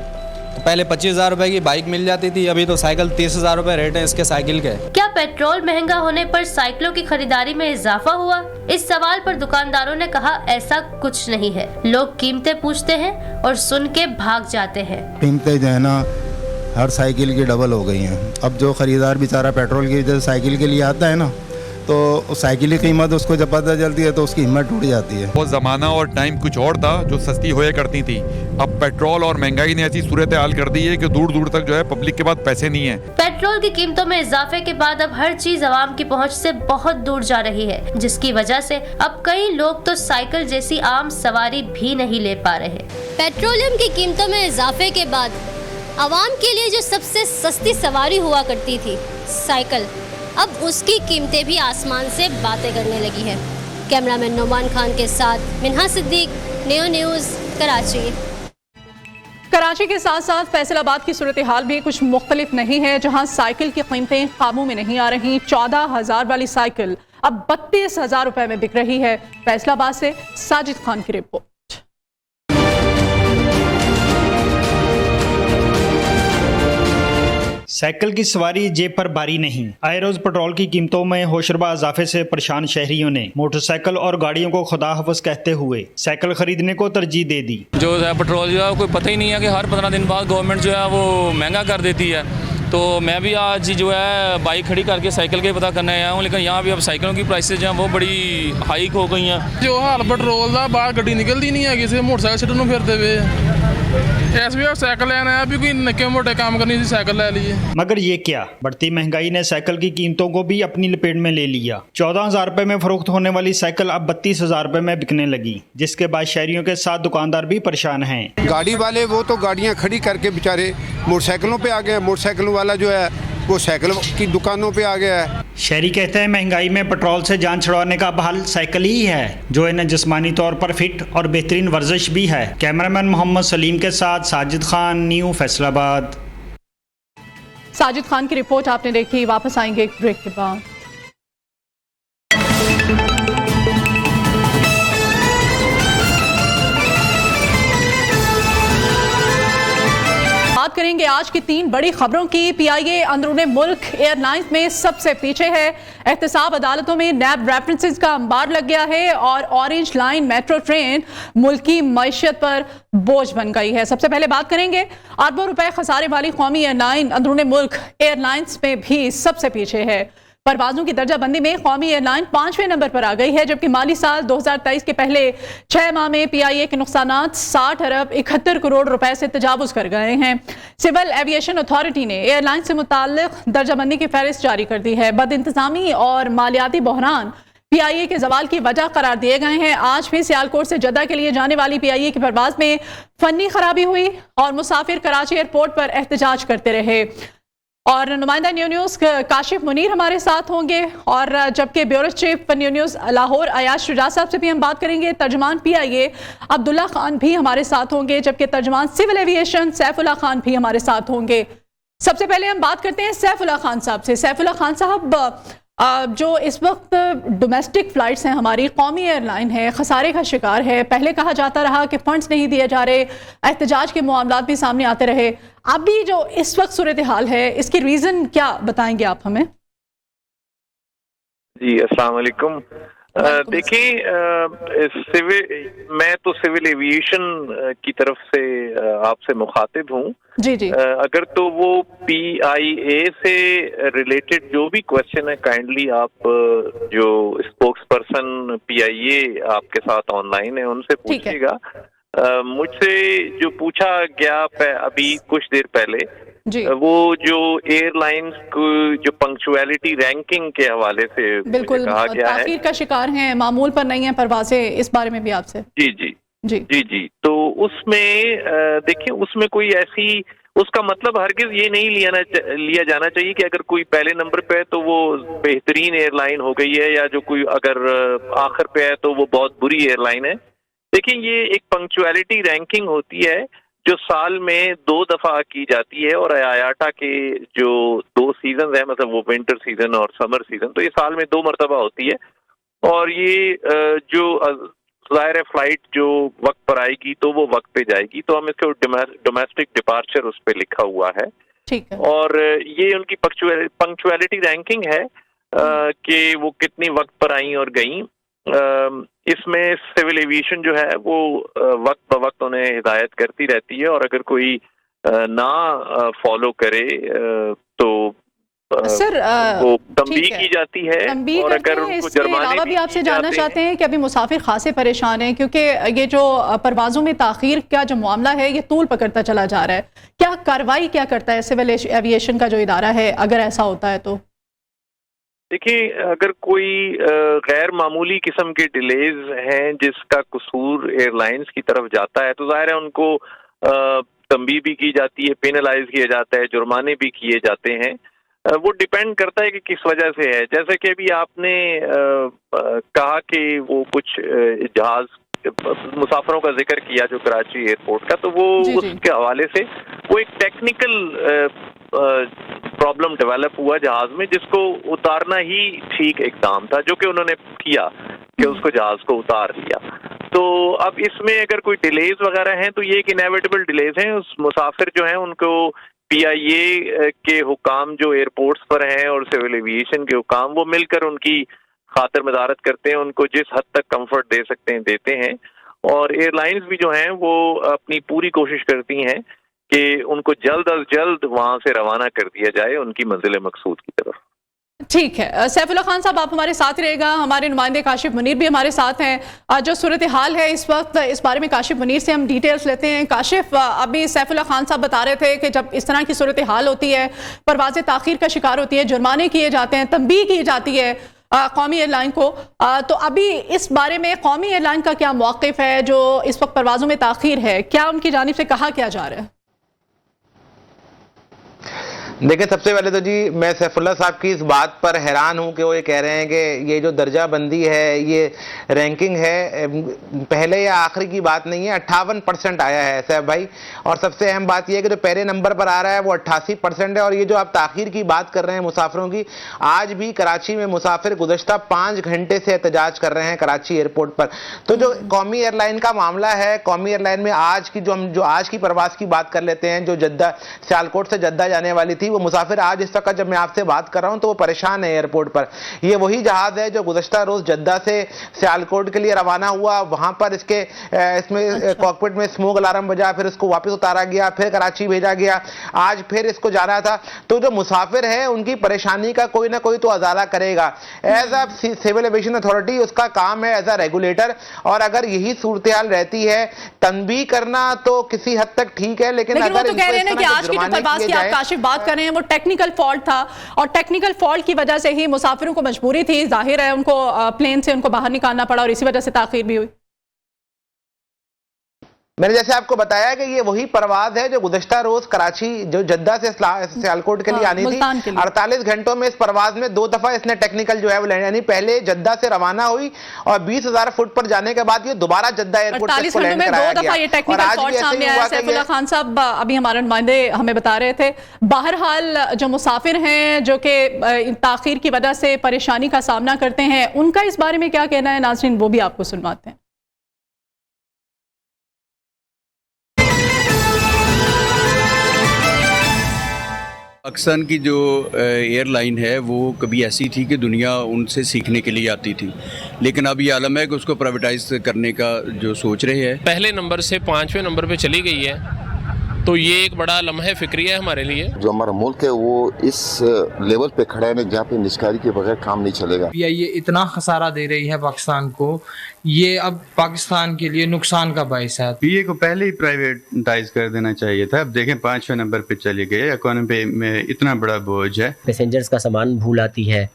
तो पहले 25,000 रुपए की बाइक मिल जाती थी, अभी तो साइकिल 30,000 रुपए रेट है इसके साइकिल के।
क्या पेट्रोल महंगा होने पर साइकिलों की खरीदारी में इजाफा हुआ? इस सवाल पर दुकानदारों ने कहा ऐसा कुछ नहीं है। लोग कीमतें पूछते हैं और सुन के भाग जाते हैं।
कीमतें जो है ना हर साइकिल की डबल हो गई हैं। अब जो खरीदार बेचारा पेट्रोल की वजह से साइकिल के लिए आता है ना, तो साइकिल की कीमत उसको जब पता चलती है तो उसकी हिम्मत टूट जाती है।
वो ज़माना और टाइम कुछ और था जो सस्ती होया करती थी। अब पेट्रोल और महंगाई ने ऐसी सूरत हाल कर दी है कि दूर दूर तक जो है पब्लिक के पास पैसे नहीं है।
पेट्रोल की कीमतों में इजाफे के बाद अब हर चीज आवाम की पहुंच से बहुत दूर जा रही है, जिसकी वजह से अब कई लोग तो साइकिल जैसी आम सवारी भी नहीं ले पा रहे।
पेट्रोलियम की कीमतों में इजाफे के बाद आवाम के लिए जो सबसे सस्ती सवारी हुआ करती थी साइकिल, अब उसकी कीमतें भी आसमान से बातें करने लगी है। कैमरामैन नोमान खान के साथ मिन्हा सिद्दीक, नेओ न्यूज़, कराची।
कराची के साथ साथ फैसलाबाद की सूरत हाल भी कुछ मुख्तलिफ नहीं है, जहां साइकिल की कीमतें काबू में नहीं आ रही। 14,000 वाली साइकिल अब 32,000 रुपए में बिक रही है। फैसलाबाद से साजिद खान की रिपोर्ट।
साइकिल की सवारी जेब पर भारी नहीं। आए रोज पेट्रोल की कीमतों में होशरबा इजाफे से परेशान शहरियों ने मोटरसाइकिल और गाड़ियों को खुदा हाफिज कहते हुए साइकिल खरीदने को तरजीह दे दी।
जो है पेट्रोल जो है कोई पता ही नहीं है कि हर 15 दिन बाद गवर्नमेंट जो है वो महंगा कर देती है। तो मैं भी आज जो है बाइक खड़ी करके साइकिल के पता करने आया हूँ, लेकिन यहाँ भी अब साइकिलों की प्राइसेज जो हैं वो बड़ी हाइक हो गई हैं।
जो हाल पेट्रोल का बाहर गड्डी निकलती नहीं है, किसी मोटरसाइकिल सिटन में फिरते हुए ऐसे भी साइकिल लेना है, अभी कोई निक्के मोटे काम करनी थी साइकिल ले लिए।
मगर ये क्या, बढ़ती महंगाई ने साइकिल की कीमतों को भी अपनी लपेट में ले लिया। 14,000 रुपए में फरोख्त होने वाली साइकिल अब 32,000 रुपए में बिकने लगी, जिसके बाद शहरियों के साथ दुकानदार भी परेशान हैं।
गाड़ी वाले वो तो गाड़ियाँ खड़ी करके बेचारे मोटरसाइकिलों पे आ गए, मोटरसाइकिल वाला जो है वो साइकिल की दुकानों पे आ गया है।
शहरी कहते हैं महंगाई में पेट्रोल से जान छुड़ाने का बहाल साइकिल ही है, जो इन्हें जिस्मानी तौर पर फिट और बेहतरीन वर्जिश भी है। कैमरामैन मोहम्मद सलीम के साथ साजिद खान, न्यू फैसलाबाद।
साजिद खान की रिपोर्ट आपने देखी। वापस आएंगे एक ब्रेक के बाद। बात करेंगे आज की 3 बड़ी खबरों की। पीआईए अंदरूने मुल्क एयरलाइंस में सबसे पीछे है। एहतसाब अदालतों में नैब रेफरेंसेस का अंबार लग गया है और ऑरेंज लाइन मेट्रो ट्रेन मुल्क की मईशत पर बोझ बन गई है। सबसे पहले बात करेंगे अरबों रुपए खसारे वाली कौमी एयरलाइन अंदरूने मुल्क एयरलाइंस में भी सबसे पीछे है। परवाजों की दर्जाबंदी में कौमी एयरलाइन 5वें नंबर पर आ गई है, जबकि माली साल 2023 के पहले 6 माह में पीआईए के नुकसानात 60 अरब 71 करोड़ रुपए से तजावुज कर गए हैं। सिविल एविएशन अथॉरिटी ने एयरलाइन से मुताल्लिक दर्जाबंदी की फहरिस्त जारी कर दी है। बदइंतजामी और मालियाती बहरान पीआईए के जवाल की वजह करार दिए गए हैं। आज भी सियालकोट से जद्दा के लिए जाने वाली पीआईए की परवाज में फनी खराबी हुई और मुसाफिर कराची एयरपोर्ट पर एहतजाज करते रहे। और नुमाइंदा न्यू न्यूज़ काशिफ मुनीर हमारे साथ होंगे, और जबकि bureau chief new news Lahore Ayaz Shuja साहब से भी हम बात करेंगे। तर्जमान पीआईए अब्दुल्ला खान भी हमारे साथ होंगे, जबकि तर्जमान सिविल एविएशन सैफुल्लाह खान भी हमारे साथ होंगे। सबसे पहले हम बात करते हैं सैफुल्लाह खान साहब से। सैफुल्लाह खान साहब, जो इस वक्त डोमेस्टिक फ़्लाइट्स हैं हमारी, कौमी एयरलाइन है, खसारे का शिकार है। पहले कहा जाता रहा कि फ़ंड्स नहीं दिए जा रहे, एहतजाज के मामलात भी सामने आते रहे। अभी जो इस वक्त सूरत हाल है, इसकी रीज़न क्या बताएंगे आप हमें?
जी अस्सलाम वालेकुम। देखिए, मैं तो सिविल एविएशन की तरफ से आपसे मुखातिब हूँ।
जी जी।
अगर तो वो पीआईए से रिलेटेड जो भी क्वेश्चन है, काइंडली आप जो स्पोक्स पर्सन पीआईए आपके साथ ऑनलाइन है उनसे पूछिएगा। मुझसे जो पूछा गया अभी कुछ देर पहले, वो जो एयरलाइंस को जो पंक्चुअलिटी रैंकिंग के हवाले से
बिल्कुल
कहा गया है,
ताखीर का शिकार हैं, मामूल पर नहीं है परवाज़ें, इस बारे में भी आपसे।
जी जी जी जी जी। तो उसमें देखिए, उसमें कोई ऐसी, उसका मतलब हरगिज ये नहीं लिया जाना चाहिए कि अगर कोई पहले नंबर पे है तो वो बेहतरीन एयरलाइन हो गई है, या जो कोई अगर आखिर पे है तो वो बहुत बुरी एयरलाइन है। देखिए, ये एक पंक्चुअलिटी रैंकिंग होती है जो साल में 2 दफा की जाती है, और आयाटा के जो 2 सीजन है, मतलब वो विंटर सीजन और समर सीजन, तो ये साल में 2 मरतबा होती है। और ये जो ज़ाहिर है फ्लाइट जो वक्त पर आएगी तो वो वक्त पे जाएगी, तो हम इसको डोमेस्टिक डिपार्चर उस पर लिखा हुआ है।
ठीक है।
और ये उनकी पंक्चुअलिटी रैंकिंग है कि वो कितनी वक्त पर आई और गई। इसमें सिविल एविएशन जो है वो वक्त ब वक्त उन्हें हिदायत करती रहती है, और अगर कोई ना फॉलो करे तो
सर
वो तंबीह की जाती है। और अगर उनको जुर्माने
अलावा भी आपसे जानना चाहते हैं कि अभी मुसाफिर खासे परेशान हैं क्योंकि ये जो परवाज़ों में ताखीर का जो मामला है ये तूल पकड़ता चला जा रहा है। क्या कार्रवाई क्या करता है सिविल एविएशन का जो इदारा है अगर ऐसा होता है तो?
देखिए, अगर कोई गैर मामूली किस्म के डिलेज हैं जिसका कसूर एयरलाइंस की तरफ जाता है तो जाहिर है उनको तंबीह भी की जाती है, पेनलाइज किया जाता है, जुर्माने भी किए जाते हैं। वो डिपेंड करता है कि किस वजह से है। जैसे कि अभी आपने कहा कि वो कुछ जहाज मुसाफिरों का जिक्र किया जो कराची एयरपोर्ट का, तो वो उसके हवाले से वो एक टेक्निकल प्रॉब्लम डेवलप हुआ जहाज में जिसको उतारना ही ठीक इकदाम था, जो कि उन्होंने किया कि उसको जहाज को उतार लिया। तो अब इसमें अगर कोई डिलेज वगैरह हैं तो ये एक इनेविटेबल डिलेज हैं। उस मुसाफिर जो हैं उनको PIA के हुकाम जो एयरपोर्ट्स पर हैं और सिविल एविएशन के हुकाम वो मिलकर उनकी खातिर मदारत करते हैं, उनको जिस हद तक कंफर्ट दे सकते हैं देते हैं। और एयरलाइंस भी जो हैं वो अपनी पूरी कोशिश करती हैं कि उनको जल्द अज जल्द वहाँ से रवाना कर दिया जाए उनकी मंजिल मकसूद की तरफ।
ठीक है, सैफुल्लाह खान साहब आप हमारे साथ रहेगा। हमारे नुमाइंदे काशिफ मुनीर भी हमारे साथ हैं। जो सूरत हाल है इस वक्त इस बारे में काशिफ मुनीर से हम डिटेल्स लेते हैं। काशिफ, अभी सैफुल्लाह खान साहब बता रहे थे कि जब इस तरह की सूरत हाल होती है, परवाज़ें ताख़ीर का शिकार होती है, जुर्माने किए जाते हैं, तंबीह की जाती है कौमी एयरलाइन को, तो अभी इस बारे में कौमी एयरलाइन का क्या मौक़िफ़ है जो इस वक्त परवाज़ों में ताख़ीर है? क्या उनकी जानिब से कहा क्या जा रहा है?
देखिए, सबसे पहले तो जी मैं सैफुल्लाह साहब की इस बात पर हैरान हूं कि वो ये कह रहे हैं कि ये जो दर्जा बंदी है, ये रैंकिंग है, पहले या आखिरी की बात नहीं है, 58% आया है सैफ भाई। और सबसे अहम बात यह है कि जो पहले नंबर पर आ रहा है वो 88% है। और ये जो आप ताख़ीर की बात कर रहे हैं मुसाफिरों की, आज भी कराची में मुसाफिर गुज़श्ता 5 घंटे से एहतजाज कर रहे हैं कराची एयरपोर्ट पर। तो जो कौमी एयरलाइन का मामला है, कौमी एयरलाइन में आज की जो आज की परवाज़ की बात कर लेते हैं, जो जद्दा सियालकोट से जद्दा जाने वाली थी, वो मुसाफिर आज इस वक्त जब मैं आपसे बात कर रहा हूं तो वो परेशान है एयरपोर्ट पर। ये वही जहाज है जो गुज़श्ता रोज जद्दा से सियालकोट के लिए रवाना हुआ, वहां पर इसमें कॉकपिट में स्मोक अलार्म बजा, फिर उसको वापस उतारा गया, फिर कराची भेजा गया, आज फिर इसको जाना था। तो जो मुसाफिर है उनकी परेशानी का कोई ना कोई तो अजाला करेगा। As a civil aviation authority उसका काम है एज अ रेगुलेटर। और अगर यही सूरत हाल रहती है, तंबीह करना तो किसी हद तक ठीक है, लेकिन अगर
तो कह रहे हैं कि आज की जो परवाज़ की आप काशिफ बात कर रहे हैं वो टेक्निकल फॉल्ट था, और टेक्निकल फॉल्ट की वजह से ही मुसाफिरों को मजबूरी थी, जाहिर है उनको प्लेन से उनको बाहर निकालना पड़ा और इसी वजह से ताख़ीर भी हुई।
मैंने जैसे आपको बताया कि ये वही परवाज है जो गुज़श्ता रोज कराची जो जद्दा से सियालकोट के लिए आनी थी। 48 घंटों में इस परवाज में 2 दफा इसने टेक्निकल जो है वो लैंड, यानी पहले जद्दा से रवाना हुई और 20,000 फुट पर जाने के बाद ये दोबारा जद्दा एयरपोर्ट तक को लैंड कराया गया। और आज भी ऐसे ही हुआ कि
सैफुल्लाह खान साहब अभी हमारे नुमाइंदे हमें बता रहे थे, बहरहाल जो मुसाफिर हैं जो कि ताख़ीर की वजह से परेशानी का सामना करते हैं, उनका इस बारे में क्या कहना है, नाज़रीन वो भी आपको सुनवाते हैं।
पाकिस्तान की जो एयरलाइन है वो कभी ऐसी थी कि दुनिया उनसे सीखने के लिए आती थी, लेकिन अब ये आलम है कि उसको प्राइवेटाइज करने का जो सोच रहे हैं।
पहले नंबर से 5वें नंबर पे चली गई है, तो ये एक बड़ा लम्हा फ़िक्री है हमारे लिए।
जो हमारा मुल्क है वो इस लेवल पे खड़ा है जहाँ पे निष्कारी के बगैर काम नहीं चलेगा।
ये इतना खसारा दे रही है पाकिस्तान को, ये अब पाकिस्तान के लिए नुकसान का बाइस है।
पीए को पहले ही प्राइवेटाइज कर देना चाहिए था। अब देखें 5वें नंबर पे चले गए, इकोनॉमी में इतना बड़ा बोझ है,
पैसेंजर्स का सामान भूल आती है,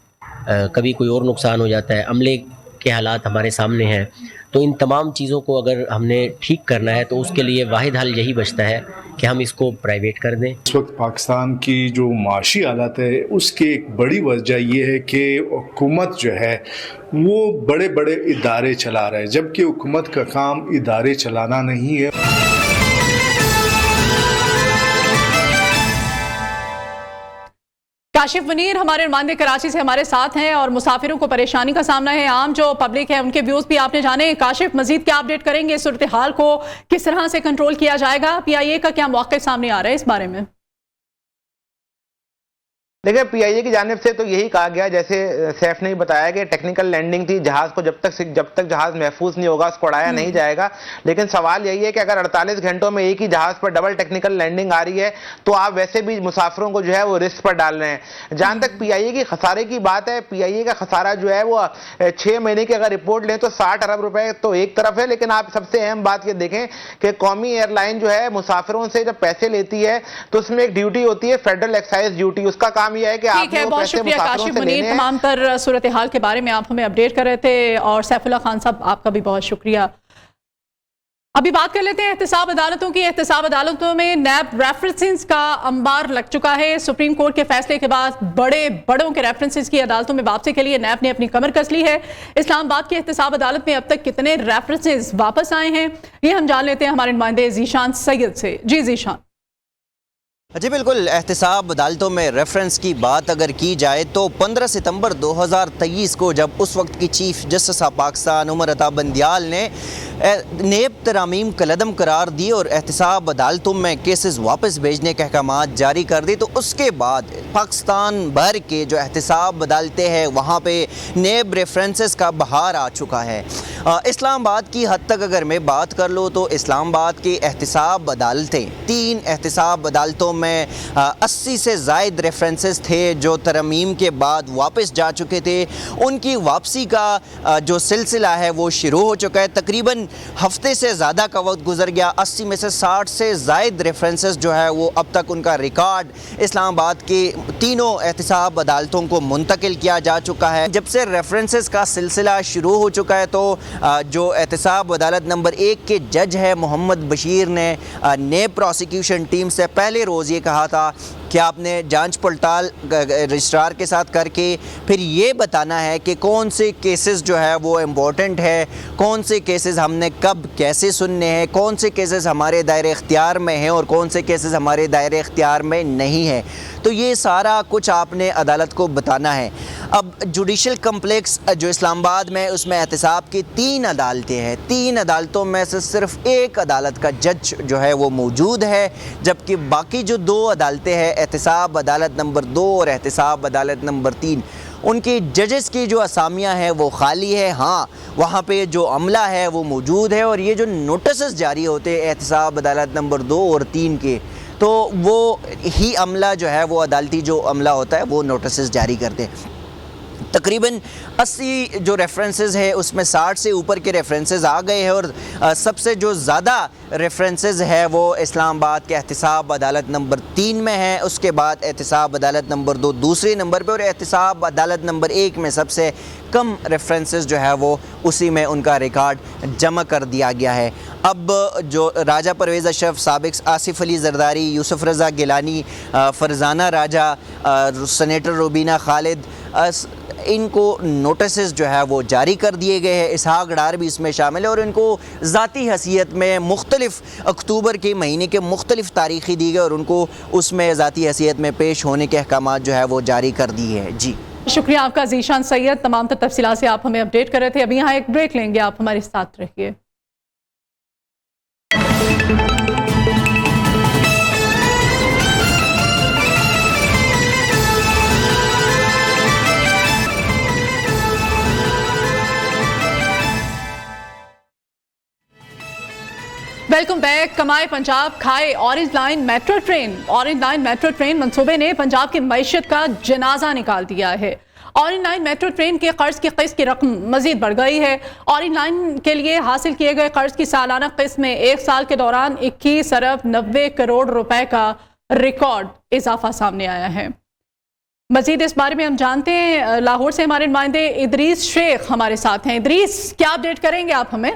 कभी कोई और नुकसान हो जाता है, अमले के हालात हमारे सामने हैं। तो इन तमाम चीज़ों को अगर हमने ठीक करना है तो उसके लिए वाहिद हल यही बचता है कि हम इसको प्राइवेट कर दें।
इस वक्त पाकिस्तान की जो माशी हालत है उसकी एक बड़ी वजह ये है कि हुकूमत जो है वो बड़े बड़े इदारे चला रहा है, जबकि हुकूमत का काम इदारे चलाना नहीं है।
काशिफ मुनीर हमारे नुमाइंदे कराची से हमारे साथ हैं और मुसाफिरों को परेशानी का सामना है, आम जो पब्लिक है उनके व्यूज भी आपने जाने। काशिफ, मजीद क्या अपडेट करेंगे, सूरत हाल को किस तरह से कंट्रोल किया जाएगा, PIA का क्या मौक़िफ़ सामने आ रहा है इस बारे में?
देखिए पीआईए की जानिब से तो यही कहा गया, जैसे सैफ ने बताया कि टेक्निकल लैंडिंग थी, जहाज को जब तक जहाज महफूज नहीं होगा उसको उड़ाया नहीं जाएगा। लेकिन सवाल यही है कि अगर 48 घंटों में एक ही जहाज पर डबल टेक्निकल लैंडिंग आ रही है तो आप वैसे भी मुसाफिरों को जो है वो रिस्क पर डाल रहे हैं। जहां तक पीआईए की खसारे की बात है, पीआईए का खसारा जो है वो 6 महीने की अगर रिपोर्ट लें तो 60 अरब रुपए तो एक तरफ है, लेकिन आप सबसे अहम बात ये देखें कि कौमी एयरलाइन जो है मुसाफिरों से जब पैसे लेती है तो उसमें एक ड्यूटी होती है, फेडरल एक्साइज ड्यूटी। उसका काम यह है कि
ठीक है, बहुत शुक्रिया काशिफ मुनीर, तमाम तर सूरत हाल के बारे में आप हमें अपडेट कर रहे थे। और सैफुल्लाह खान साहब आपका भी बहुत शुक्रिया। अभी बात कर लेते हैं एहतसाब अदालतों की। एहतसाब अदालतों में नैब रेफरेंसेस का अंबार लग चुका है। सुप्रीम कोर्ट के फैसले के बाद बड़ों के रेफरेंसेस की अदालतों में वापसी के लिए नैब ने अपनी कमर कस ली है। इस्लामाबाद की एहतसाब अदालत में अब तक कितने रेफरेंसेस वापस आए हैं ये हम जान लेते हैं हमारे नुमाइंदे जीशान सैयद से। जी जीशान।
जी बिल्कुल, एहतसाब अदालतों में रेफरेंस की बात अगर की जाए तो 15 सितंबर 2023 को जब उस वक्त की chief justice of Pakistan Umar Ata Bandial ने नेब तरामीम कलदम करार दी और एहतसाब अदालतों में केसेस वापस भेजने के अहकामात जारी कर दी, तो उसके बाद पाकिस्तान भर के जो एहतसाब अदालतें हैं वहाँ पे नेब रेफरेंसेस का बहार आ चुका है। इस्लामाबाद की हद तक अगर मैं बात कर लूँ तो इस्लामाबाद की एहतसाब अदालतें 3 एहतसाब अदालतों में 80 से ज़ायद रेफरेंसेस थे जो तरमीम के बाद वापस जा चुके थे। उनकी वापसी का जो सिलसिला है वो शुरू हो चुका है। तकरीबन हफ्ते से ज़्यादा का वक्त गुजर गया। 80 में से 60 से ज़ायद रेफरेंसेस जो है वो अब तक उनका रिकॉर्ड इस्लामाबाद की तीनों एहतसाब अदालतों को मुंतकिल किया जा चुका है। जब से रेफरेंसेस का सिलसिला शुरू हो चुका है तो जो एहतसाब अदालत नंबर 1 के जज है मोहम्मद बशीर ने नेब प्रोसिक्यूशन टीम से पहले रोज़ ये कहा था कि आपने जांच पड़ताल रजिस्ट्रार के साथ करके फिर ये बताना है कि कौन से केसेस जो है वो इम्पोर्टेंट है, कौन से केसेस हमने कब कैसे सुनने हैं, कौन से केसेस हमारे दायरे इख्तियार में हैं और कौन से केसेस हमारे दायरे इख्तियार में नहीं है। तो ये सारा कुछ आपने अदालत को बताना है। अब जुडिशल कम्प्लेक्स जो इस्लामाबाद में उसमें एहतसाब की 3 अदालतें हैं। 3 अदालतों में से सिर्फ एक अदालत का जज जो है वो मौजूद है, जबकि बाकी जो 2 अदालतें हैं एहतसाब अदालत नंबर 2 और एहतसाब अदालत नंबर 3 उनकी जजेस की जो असामियाँ हैं वो खाली है। हाँ, वहाँ पे जो अमला है वो मौजूद है और ये जो नोटिस जारी होते हैं एहतसाब अदालत नंबर 2 और 3 के, तो वो ही अमला जो है वो अदालती जो अमला होता है वो नोटिस जारी करते हैं। तकरीबन 80 जो रेफरेंसेस है उसमें 60 से ऊपर के रेफरेंसेस आ गए हैं और सबसे जो ज़्यादा रेफरेंसेस है वो इस्लामाबाद के एहतसाब अदालत नंबर 3 में है। उसके बाद एहतसाब अदालत नंबर 2 दूसरे नंबर पे और एहतसाब अदालत नंबर 1 में सबसे कम रेफरेंसेस जो है वो उसी में उनका रिकॉर्ड जमा कर दिया गया है। अब जो राजा परवेज़ अशरफ, साबिक आसिफ अली जरदारी, यूसुफ रज़ा गिलानी, फरजाना राजा, सेनेटर रुबीना खालिद, इनको नोटिस जो है वो जारी कर दिए गए हैं। इसहाक डार भी इसमें शामिल है और इनको ज़ाती हैसियत में मुख्तलिफ अक्टूबर के महीने के मुख्तलिफ तारीख़ी दी गई और उनको उसमें ज़ाती हैसियत में पेश होने के अहकामात जो है वो जारी कर दिए हैं। जी
शुक्रिया आपका जीशान सैयद, तमाम तफसीलात से आप हमें अपडेट कर रहे थे। अभी यहाँ एक ब्रेक लेंगे, आप हमारे साथ रहिए। Welcome back. कमाए पंजाब खाए orange line metro train. Orange line metro train मंसूबे ने पंजाब की मईशत का जनाजा निकाल दिया है। ऑरेंज लाइन मेट्रो ट्रेन के कर्ज की किस्त की रकम मजीद बढ़ गई है। ऑरेंज लाइन के लिए हासिल किए गए कर्ज की सालाना किस्त में 1 साल के दौरान 21 अरब 90 करोड़ रुपए का रिकॉर्ड इजाफा सामने आया है। मजीद इस बारे में हम जानते हैं, लाहौर से हमारे नुमाइंदे इदरीस शेख हमारे साथ हैं। इदरीस, क्या अपडेट करेंगे आप हमें?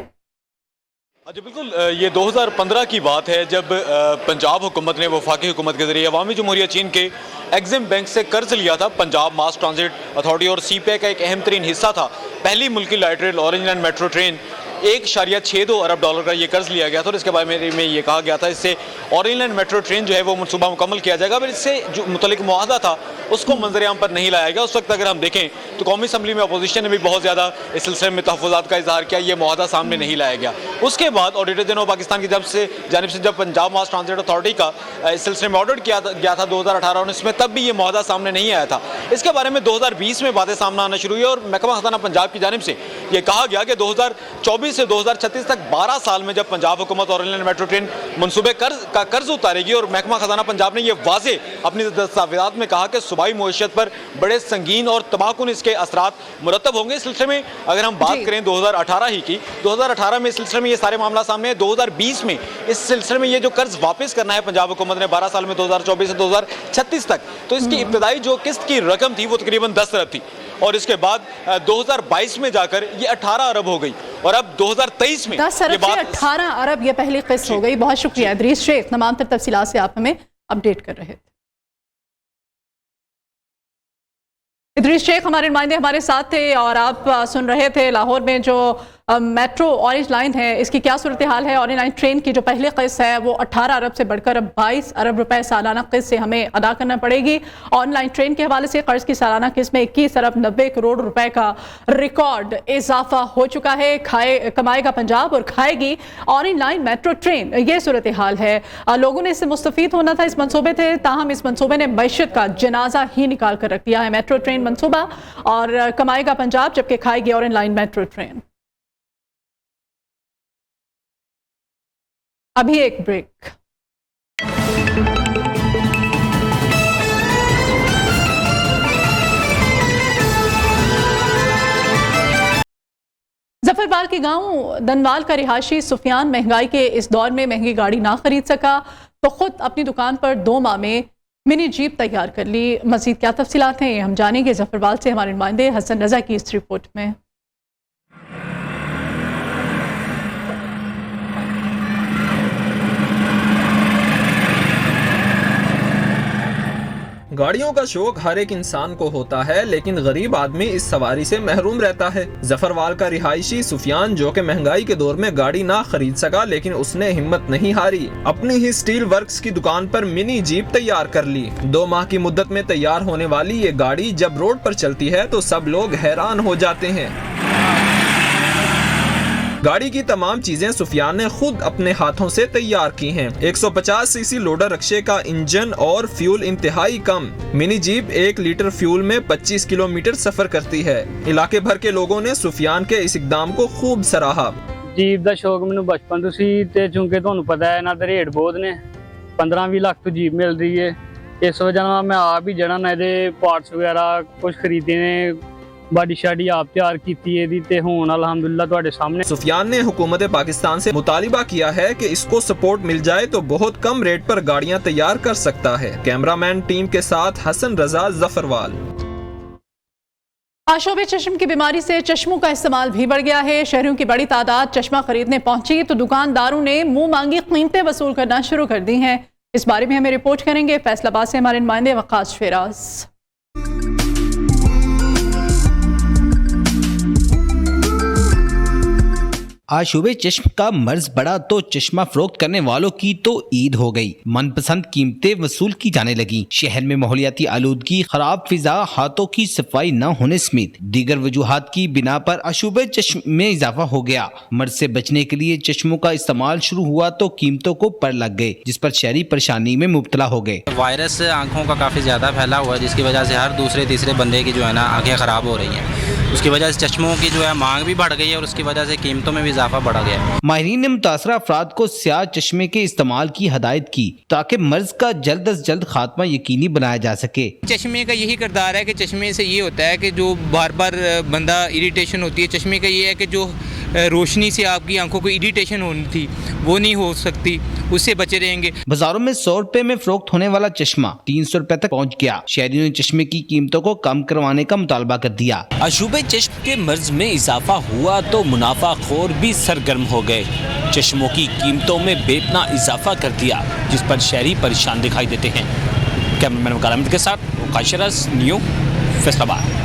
जी बिल्कुल, ये 2015 की बात है जब पंजाब हुकूमत ने वफाकी हुकूमत के जरिए अवामी जमहूरिया चीन के एग्जिम बैंक से कर्ज लिया था। पंजाब मास ट्रांजिट अथॉरिटी और सीपीआई का एक अहम तरीन हिस्सा था। पहली मुल्की light rail orange line metro train $1.62 अरब का ये कर्ज लिया गया था और इसके बारे में ये कहा गया था इससे ऑरेंज मेट्रो ट्रेन जो है वो मनसूबा मुकम्मल किया जाएगा, पर इससे जो मुतल्लिक मुआहदा था उसको मंजर-ए-आम पर नहीं लाया गया। उस वक्त अगर हम देखें तो कौमी असम्बली में अपोजिशन ने भी बहुत ज़्यादा इस सिलसिले में तहफ़्फ़ुज़ात का इजहार किया, ये मुआहदा सामने नहीं लाया गया। उसके बाद ऑडिटर जनरल पाकिस्तान की जानिब से जब पंजाब मास ट्रांजिट अथॉरिटी का इस सिलसिले में ऑडिट किया गया था 2018-19 में, तब भी ये मुआहदा सामने नहीं आया था। इसके बारे में 2020 में बातें सामने आना शुरू हुई और महकमा खजाना पंजाब की जानिब से ये कहा गया कि 2024 से 2036 तक 12 साल में जब पंजाब हुकूमत और इंलैंड मेट्रो ट्रेन मनसूबे का कर्ज उतारेगी, और महकमा खजाना पंजाब ने यह वाजे अपनी दस्तावेज़ात में कहा कि सूबाई मईशत पर बड़े संगीन और तबाहकुन इसके असरात मुरतब होंगे। इस सिलसिले में अगर हम बात करें 2018 ही की, 2018 में इस सिलसिले में ये सारे मामला सामने है। 2020 में इस सिलसिले में ये जो कर्ज वापस करना है पंजाब हुकूमत ने 12 साल में 2024 से 2036 तक, तो इसकी इब्तदाई जो किस्त की रकम थी वो तकरीबन 10 अरब थी और इसके बाद 2022 में जाकर ये 18 अरब हो गई और अब 2023 में
10 अरब से 18 अरब ये पहली किस्त हो गई। बहुत शुक्रिया इदरीस शेख, तमाम तर तफसीलात से आप हमें अपडेट कर रहे थे। इदरीस शेख हमारे नुमाइंदे हमारे साथ थे और आप सुन रहे थे लाहौर में जो मेट्रो ऑरेंज लाइन है इसकी क्या सूरत हाल है। ऑरेंज लाइन ट्रेन की जो पहली किस्त है वो 18 अरब से बढ़कर अब 22 अरब रुपए सालाना किस्त से हमें अदा करना पड़ेगी। ऑनलाइन ट्रेन के हवाले से कर्ज की सालाना किस्त में 21 अरब 90 करोड़ रुपए का रिकॉर्ड इजाफा हो चुका है। कमाएगा पंजाब और खाएगी ऑरेंज लाइन मेट्रो ट्रेन, ये सूरत हाल है। लोगों ने इससे मुस्तफीद होना था, इस मनसूबे थे, ताहम इस मनसूबे ने मैशत का जनाजा ही निकाल कर रख दिया है। मेट्रो ट्रेन मनसूबा और कमाएगा पंजाब जबकि खाएगी ऑरेंज लाइन मेट्रो ट्रेन। अभी एक ब्रेक। जफरवाल के गांव दनवाल का रिहायशी सुफियान महंगाई के इस दौर में महंगी गाड़ी ना खरीद सका तो खुद अपनी दुकान पर 2 माह में मिनी जीप तैयार कर ली। मजीद क्या तफसीलात हैं हम जानेंगे जफरवाल से हमारे नुमाइंदे हसन रजा की इस रिपोर्ट में।
गाड़ियों का शौक हर एक इंसान को होता है, लेकिन गरीब आदमी इस सवारी से महरूम रहता है। जफरवाल का रिहायशी सुफियान जो कि महंगाई के दौर में गाड़ी ना खरीद सका, लेकिन उसने हिम्मत नहीं हारी, अपनी ही स्टील वर्क्स की दुकान पर मिनी जीप तैयार कर ली। 2 माह की मुद्दत में तैयार होने वाली ये गाड़ी जब रोड पर चलती है तो सब लोग हैरान हो जाते हैं। गाड़ी की तमाम चीजें सुफियान ने खुद अपने हाथों से तैयार की हैं। 150 सीसी लोडर रक्शे का इंजन और फ्यूल इंतहाई कम। मिनी जीप 1 लीटर फ्यूल में 25 किलोमीटर सफर करती है। इलाके भर के लोगों ने सुफियान के इस इकदाम को खूब सराहा।
जीप का शौक मैंने बचपन तो सी ते चूंकि तुहानू पता है ना दे रेट बहुत ने 15-20 लाख तो जीप मिल रही है। इस वजह मैं आप ही जरा ना दे पार्ट्स वगैरह कुछ खरीदे ने, बॉडी शाडी आप तैयार की ते हुण अल्हम्दुलिल्लाह तुहाडे सामने।
सुफियान ने हुकूमत पाकिस्तान से मुतालिबा किया है कि इसको सपोर्ट मिल जाए तो बहुत कम रेट पर गाड़ियां तैयार कर सकता है। कैमरामैन टीम के साथ हसन रजा, जफरवाल।
आशोब चश्म की बीमारी से चश्मों का इस्तेमाल भी बढ़ गया है। शहरियों की बड़ी तादाद चश्मा खरीदने पहुंची तो दुकानदारों ने मुंह मांगी कीमतें वसूल करना शुरू कर दी हैं। इस बारे में हमें रिपोर्ट करेंगे फैसलाबाद से हमारे नुमाइंदे वकास फेराज।
आशुबे चश्म का मर्ज बढ़ा तो चश्मा फरोख्त करने वालों की तो ईद हो गई। मनपसंद कीमतें वसूल की जाने लगी। शहर में माहौलियाती आलूदगी, खराब फिजा, हाथों की सफाई न होने समेत दीगर वजूहात की बिना पर आशुबे चश्म में इजाफा हो गया। मर्ज से बचने के लिए चश्मों का इस्तेमाल शुरू हुआ तो कीमतों को पर लग गए, जिस पर शहरी परेशानी में मुब्तला हो गए।
वायरस आंखों का काफी ज्यादा फैला हुआ है, जिसकी वजह से हर दूसरे तीसरे बंदे की जो है ना आंखें खराब हो रही हैं। उसकी वजह से चश्मों की जो है मांग भी बढ़ गई है और उसकी वजह से कीमतों में भी इजाफा बढ़ा गया है।
माहिरीन ने मुतासरा अफराद को स्याह चश्मे के इस्तेमाल की हदायत की ताकि मर्ज का जल्द अज जल्द खात्मा यकीनी बनाया जा सके।
चश्मे का यही किरदार है कि चश्मे से ये होता है कि जो बार बार बंदा इरिटेशन होती है, चश्मे का ये है कि जो रोशनी से आपकी आंखों को इरिटेशन होनी थी वो नहीं हो सकती, उससे बचे रहेंगे।
बाजारों में 100 रुपए में फरोख्त होने वाला चश्मा 300 रुपए तक पहुंच गया। शहरियों ने चश्मे की कीमतों को कम करवाने का मुतालबा कर दिया।
अशूबे चश्म के मर्ज में इजाफा हुआ तो मुनाफाखोर भी सरगर्म हो गए। चश्मों की कीमतों में बेपना इजाफा कर दिया, जिस पर शहरी परेशान दिखाई देते हैं। कैमरामैन वकाल अहमद के साथ वकाश रस, न्यू फैसलाबाद।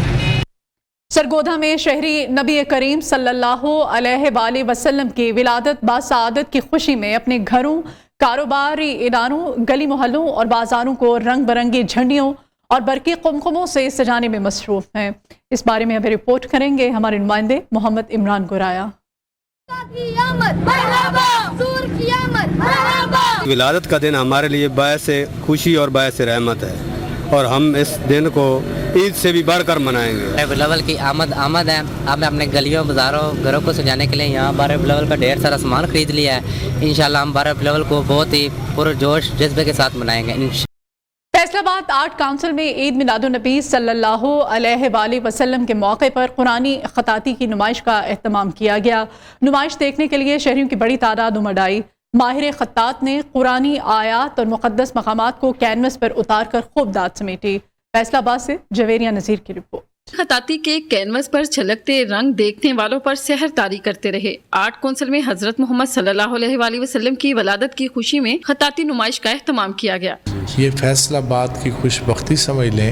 सरगोधा में शहरी नबी करीम सल्लल्लाहु अलैहि वसल्लम की विलादत बासआदत की खुशी में अपने घरों, कारोबारी इदारों, गली मोहल्लों और बाजारों को रंग बिरंगी झंडियों और बरकी कुमकुमों से सजाने में मसरूफ हैं। इस बारे में अभी रिपोर्ट करेंगे हमारे नुमाइंदे मोहम्मद इमरान गुराया।
विलादत का दिन हमारे लिए बायस खुशी और बायस रहमत है और हम इस दिन को ईद से भी बढ़कर मनाएंगे।
बिलावल की आमद है। अब मैं अपने गलियों, बाजारों, घरों को सजाने के लिए यहाँ 12 बिलावल का ढेर सारा सामान खरीद लिया है। इंशाल्लाह हम 12 बिलावल को बहुत ही पुरजोश जज्बे के साथ मनाएंगे।
फैसलाबाद आर्ट काउंसिल में ईद मिलादुन्नबी सल्लल्लाहु अलैहि वसल्लम के मौके पर कुरानी खताती की नुमाइश का एहतमाम किया गया। नुमाइश देखने के लिए शहरियों की बड़ी तादाद उमड़ आई। माहिर खत्तात ने कुरानी आयात और मुक़द्दस मकामात को कैनवस पर उतार कर खूब दाद समेटी। फैसलाबाद से जवेरिया नज़ीर की रिपोर्ट।
खताती के कैनवस पर छलकते रंग देखने वालों पर सहर तारी करते रहे। आर्ट काउंसिल में हजरत मोहम्मद सल्लल्लाहु अलैहि वसल्लम की वलादत की खुशी में खताती नुमाइश का एहतमाम किया गया।
ये फैसलाबाद की खुशबख्ती समझ लें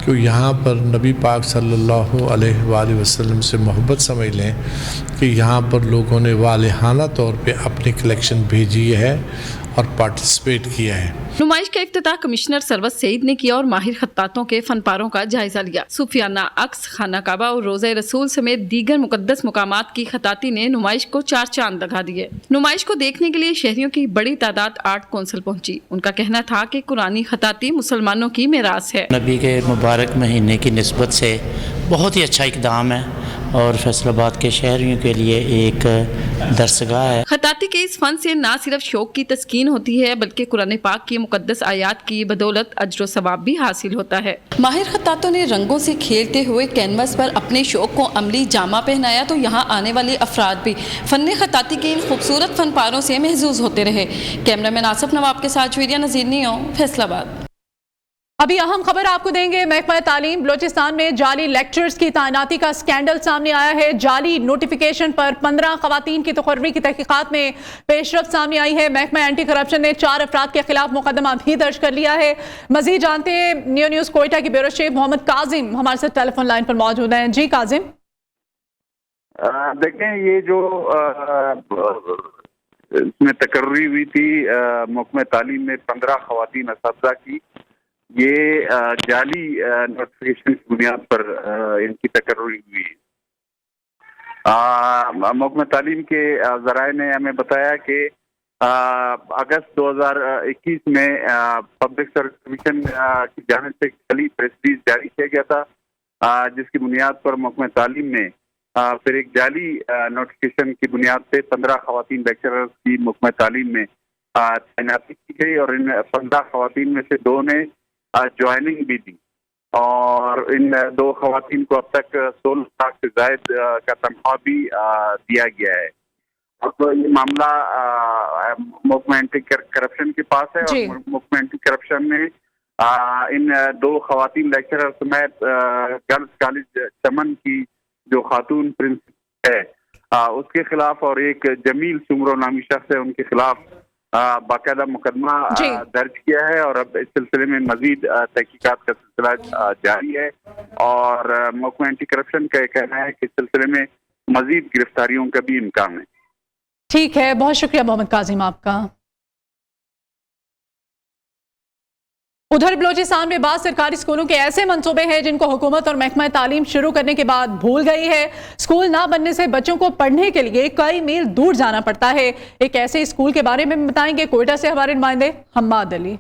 कि यहाँ पर नबी पाक सल्लल्लाहु अलैहि वसल्लम से मोहब्बत समझ लें कि यहाँ पर लोगों ने वालिहाना तौर पे अपनी कलेक्शन भेजी है और पार्टिसिपेट किया है।
नुमाइश का इफ्तिताह कमिश्नर सरवत सईद ने किया और माहिर खत्तातों के फनपारों का जायजा लिया। सूफियाना अक्स, खाना काबा और रोज़े रसूल समेत दीगर मुकद्दस मुकामात की खताती ने नुमाइश को 4 चांद लगा दिए। नुमाइश को देखने के लिए शहरियों की बड़ी तादाद आर्ट काउंसिल पहुंची। उनका कहना था कि कुरानी खताती मुसलमानों की मिरास है।
नबी के मुबारक महीने की निस्बत से बहुत ही अच्छा इक़दाम है और फैसलाबाद के शहरियों के लिए एक दरसगाह है।
खताती के इस फन से न सिर्फ शौक की तस्कीन होती है बल्कि कुरान पाक की मुकद्दस आयात की बदौलत अज्र सवाब भी हासिल होता है। माहिर खत्तातों ने रंगों से खेलते हुए कैनवस पर अपने शौक को अमली जामा पहनाया तो यहाँ आने वाले अफराद भी फन खताती के इन खूबसूरत फनपारों से महजूज होते रहे। कैमरामैन आसिफ नवाब के साथ जवेरिया नज़ीर नियो, फैसलाबाद।
अभी अहम खबर आपको देंगे। महकमा तालीम बलोचिस्तान में जाली लेक्चर्स की तैनाती का स्कैंडल सामने आया है। जाली नोटिफिकेशन पर 15 खवातीन की तकर्री की तहकीकात में पेशरफ्त सामने आई है। महकमा एंटी करप्शन ने 4 अफराद के खिलाफ मुकदमा भी दर्ज कर लिया है। मजीद जानते हैं न्यू न्यूज़ कोयटा की ब्यूरो चीफ मोहम्मद काजिम हमारे साथ टेलीफोन लाइन पर मौजूद हैं। जी काजिम।
देखें, ये जो इसमें तकर्री हुई थी महकमा तालीम में 15 खवातीन असातिज़ा की, ये जाली नोटिफिकेशन की बुनियाद पर इनकी तकर्री हुई। महकमा तालीम के ज़राए ने हमें बताया कि अगस्त 2021 में पब्लिक सर्विस कमीशन की जानिब से जाली प्रेस रिलीज जारी किया गया था, जिसकी बुनियाद पर महकमा तालीम ने फिर एक जाली नोटिफिकेशन की बुनियाद पे 15 खवातीन लेक्चरर्स की महकमा तालीम में तैनाती की गई और इन 15 खवातीन में से 2 ने ज्वाइनिंग भी दी और इन 2 खवातीन को अब तक 16 लाख से ज़ायद का तनख्वाह भी दिया गया है। अब ये मामला महकमा एंटी करप्शन के पास है और महकमा एंटी करप्शन ने इन 2 खवातीन लेक्चरर समेत गर्ल्स कॉलेज चमन की जो खातून प्रिंसिपल है उसके खिलाफ और एक जमील सुमरो नामी शख्स है उनके खिलाफ बाकायदा मुकदमा दर्ज किया है और अब इस सिलसिले में मजीद तहकीकात का सिलसिला जारी है और महकमा एंटी करप्शन का कहना है कि इस सिलसिले में मजीद गिरफ्तारियों का भी इम्कान है।
ठीक है, बहुत शुक्रिया मोहम्मद काजिम आपका। उधर बलोचिस्तान में बाद सरकारी स्कूलों के ऐसे मंसूबे हैं जिनको हुकूमत और महकमा तालीम शुरू करने के बाद भूल गई है। स्कूल ना बनने से बच्चों को पढ़ने के लिए कई मील दूर जाना पड़ता है। एक ऐसे स्कूल के बारे में बताएंगे कोयटा से हमारे नुमाइंदे हम्माद अली।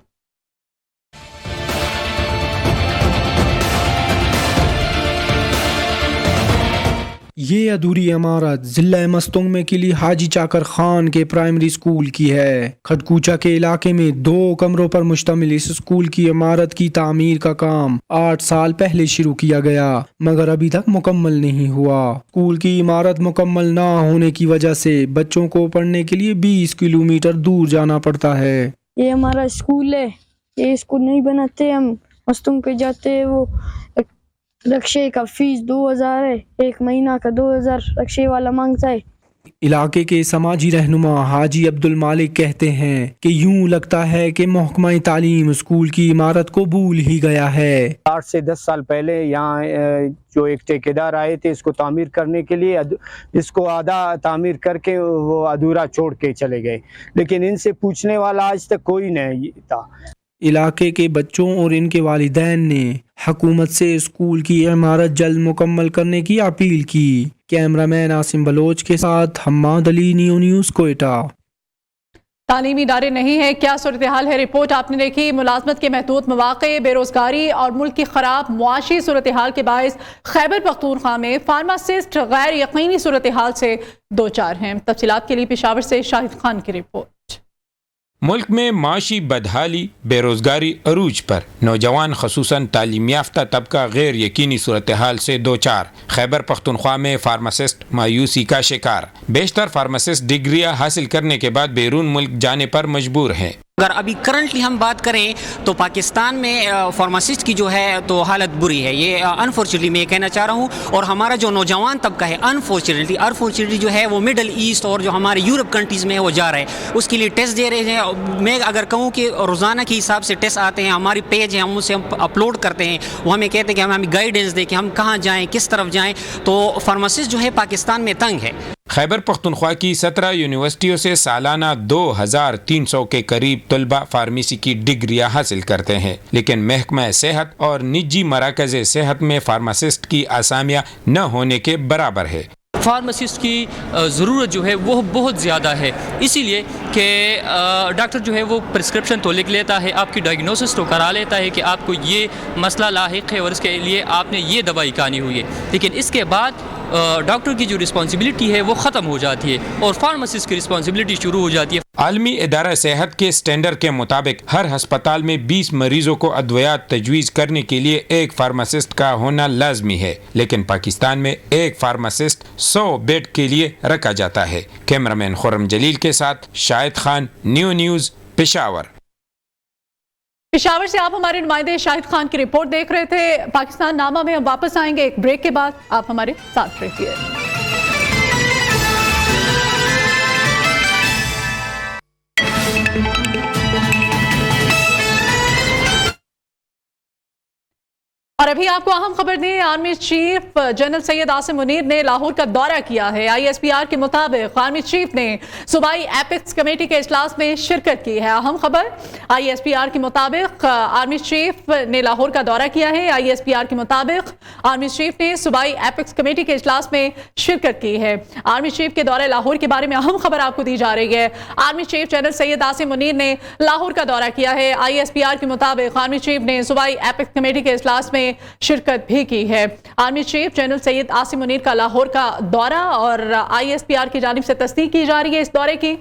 ये अधूरी इमारत जिला मस्तुंग में किली हाजी चाकर खान के प्राइमरी स्कूल की है। खडकूचा के इलाके में 2 कमरों पर मुश्तमिल इस स्कूल की इमारत की तामीर का काम 8 साल पहले शुरू किया गया मगर अभी तक मुकम्मल नहीं हुआ। स्कूल की इमारत मुकम्मल ना होने की वजह से बच्चों को पढ़ने के लिए 20 किलोमीटर दूर जाना पड़ता है।
ये हमारा स्कूल है, ये स्कूल नहीं बनाते, हम मस्तुंग पे जाते हैं। वो रक्शे का फीस 2000 है, 1 महीना का 2000 रक्शे वाला मांगता है।
इलाके के समाजी रहनुमा हाजी अब्दुल मालिक कहते हैं कि यूं लगता है कि महकमा तालीम स्कूल की इमारत को भूल ही गया है।
8 से 10 साल पहले यहाँ जो एक ठेकेदार आए थे इसको तामीर करने के लिए, इसको आधा तामीर करके वो अधूरा छोड़ के चले गए, लेकिन इनसे पूछने वाला आज तक कोई नहीं था।
इलाके के बच्चों और इनके वालिदैन ने हुकूमत से स्कूल की इमारत जल्द मुकम्मल करने की अपील की। कैमरामैन आसिम बलोच के साथ हम्माद अली, न्यू न्यूज़ कोयटा।
तालीमी इदारे नहीं है, क्या सूरत हाल है, रिपोर्ट आपने देखी। मुलाजमत के महदूद मौक़े, बेरोज़गारी और मुल्क की ख़राब मुआशी सूरत हाल के बायस खैबर पख्तूनख्वा में फार्मासिस्ट गैर यकीनी सूरत हाल से दो चार हैं। तफसीलात के लिए पेशावर से शाहिद खान की रिपोर्ट।
मुल्क में माशी बदहाली, बेरोज़गारी अरूज पर, नौजवान खसूसन तालीम याफ्ता तबका गैर यकीनी सूरत हाल से दो चार। खैबर पख्तूनख्वा में फार्मासिस्ट मायूसी का शिकार। बेशतर फार्मासिस्ट डिग्रियां हासिल करने के बाद बैरून मुल्क जाने पर मजबूर हैं।
अगर अभी करंटली हम बात करें तो पाकिस्तान में फार्मासिस्ट की जो है तो हालत बुरी है, ये अनफॉर्चुनेटली मैं कहना चाह रहा हूँ। और हमारा जो नौजवान तबका है अनफॉर्चुनेटली जो है वो मिडल ईस्ट और जो हमारे यूरोप कंट्रीज़ में वो जा रहा है, उसके लिए टेस्ट दे रहे हैं। मैं अगर कहूँ कि रोज़ाना के हिसाब से टेस्ट आते हैं, हमारी पेज है, हम उसे अपलोड करते हैं, वो हमें कहते हैं कि हमें गाइडेंस दें कि हम कहाँ जाएँ, किस तरफ जाएँ। तो फार्मासिस्ट जो है पाकिस्तान में तंग है।
खैबर पख्तूनख्वा की 17 यूनिवर्सिटियों से सालाना 2300 के करीब तलबा फार्मेसी की डिग्रियां हासिल करते हैं, लेकिन महकमा सेहत और निजी मराकज़ सेहत में फार्मासिस्ट की आसामियां न होने के बराबर है।
फार्मासिस्ट की ज़रूरत जो है वो बहुत ज़्यादा है, इसीलिए कि डॉक्टर जो है वो प्रिस्क्रिप्शन तो लिख लेता है, आपकी डायग्नोसिस तो करा लेता है कि आपको ये मसला लाहिक है और इसके लिए आपने ये दवाई खानी हुई है, लेकिन इसके बाद डॉक्टर की जो रिस्पॉन्सिबिलिटी है वो ख़त्म हो जाती है और फार्मासिस्ट की रिस्पॉन्सिबिलिटी शुरू हो जाती है।
आलमी इदारा सेहत के स्टैंडर्ड के मुताबिक हर हस्पताल में 20 मरीजों को अद्वियात तजवीज़ करने के लिए एक फार्मासिस्ट का होना लाजमी है, लेकिन पाकिस्तान में एक फार्मासिस्ट 100 बेड के लिए रखा जाता है। कैमरामैन खुर्रम जलील के साथ शाहिद खान, न्यू न्यूज़, पेशावर।
पेशावर से आप हमारे नुमाइंदे शाहिद खान की रिपोर्ट देख रहे थे। पाकिस्तान नामा में हम वापस आएंगे एक ब्रेक के बाद, आप हमारे साथ रहिए। और अभी आपको अहम खबर दें, army chief general Syed Asim Munir ने लाहौर का दौरा किया है। ISPR के मुताबिक आर्मी चीफ ने सूबाई एपिक्स कमेटी के इजलास में शिरकत की है। अहम खबर, ISPR के मुताबिक आर्मी चीफ ने लाहौर का दौरा किया है। ISPR के मुताबिक आर्मी चीफ ने सूबाई एपिक्स कमेटी के इजलास में शिरकत की है। आर्मी चीफ के दौरे लाहौर के बारे में अहम खबर आपको दी जा रही है। Army chief general Syed Asim Munir ने लाहौर का दौरा किया है। ISPR के मुताबिक आर्मी चीफ ने सूबाई एपिक्स कमेटी के इजलास में शिरकत भी की है। Army chief general Syed Asim Munir का लाहौर का दौरा और ISPR की जानिब से तस्दीक की जा रही है इस दौरे की।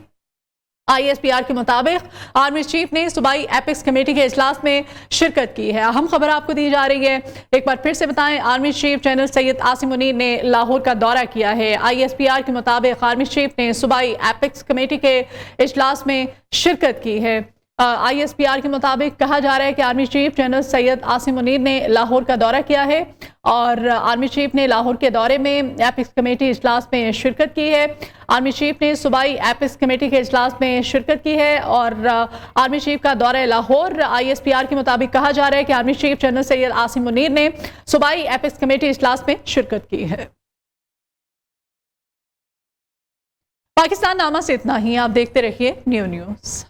ISPR के मुताबिक आर्मी चीफ ने सूबाई एपिक्स कमेटी के इजलास में शिरकत की है। अहम खबर आपको दी जा रही है, एक बार फिर से बताएं, army chief general Syed Asim Munir ने लाहौर का दौरा किया है। ISPR के मुताबिक आर्मी चीफ ने सूबाई एपिक्स कमेटी के इजलास में शिरकत की है। ISPR के मुताबिक कहा जा रहा है कि army chief general Syed Asim Munir ने लाहौर का दौरा किया है और आर्मी चीफ ने लाहौर के दौरे में एपिक्स कमेटी इजलास में शिरकत की है। आर्मी चीफ ने सूबाई एपिक्स कमेटी के इजलास में शिरकत की है और आर्मी चीफ का दौरा लाहौर। ISPR के मुताबिक कहा जा रहा है कि army chief general Syed Asim Munir ने सूबाई एपिक्स कमेटी इजलास में शिरकत की है। पाकिस्तान नामा से इतना ही, आप देखते रहिए न्यू न्यूज़।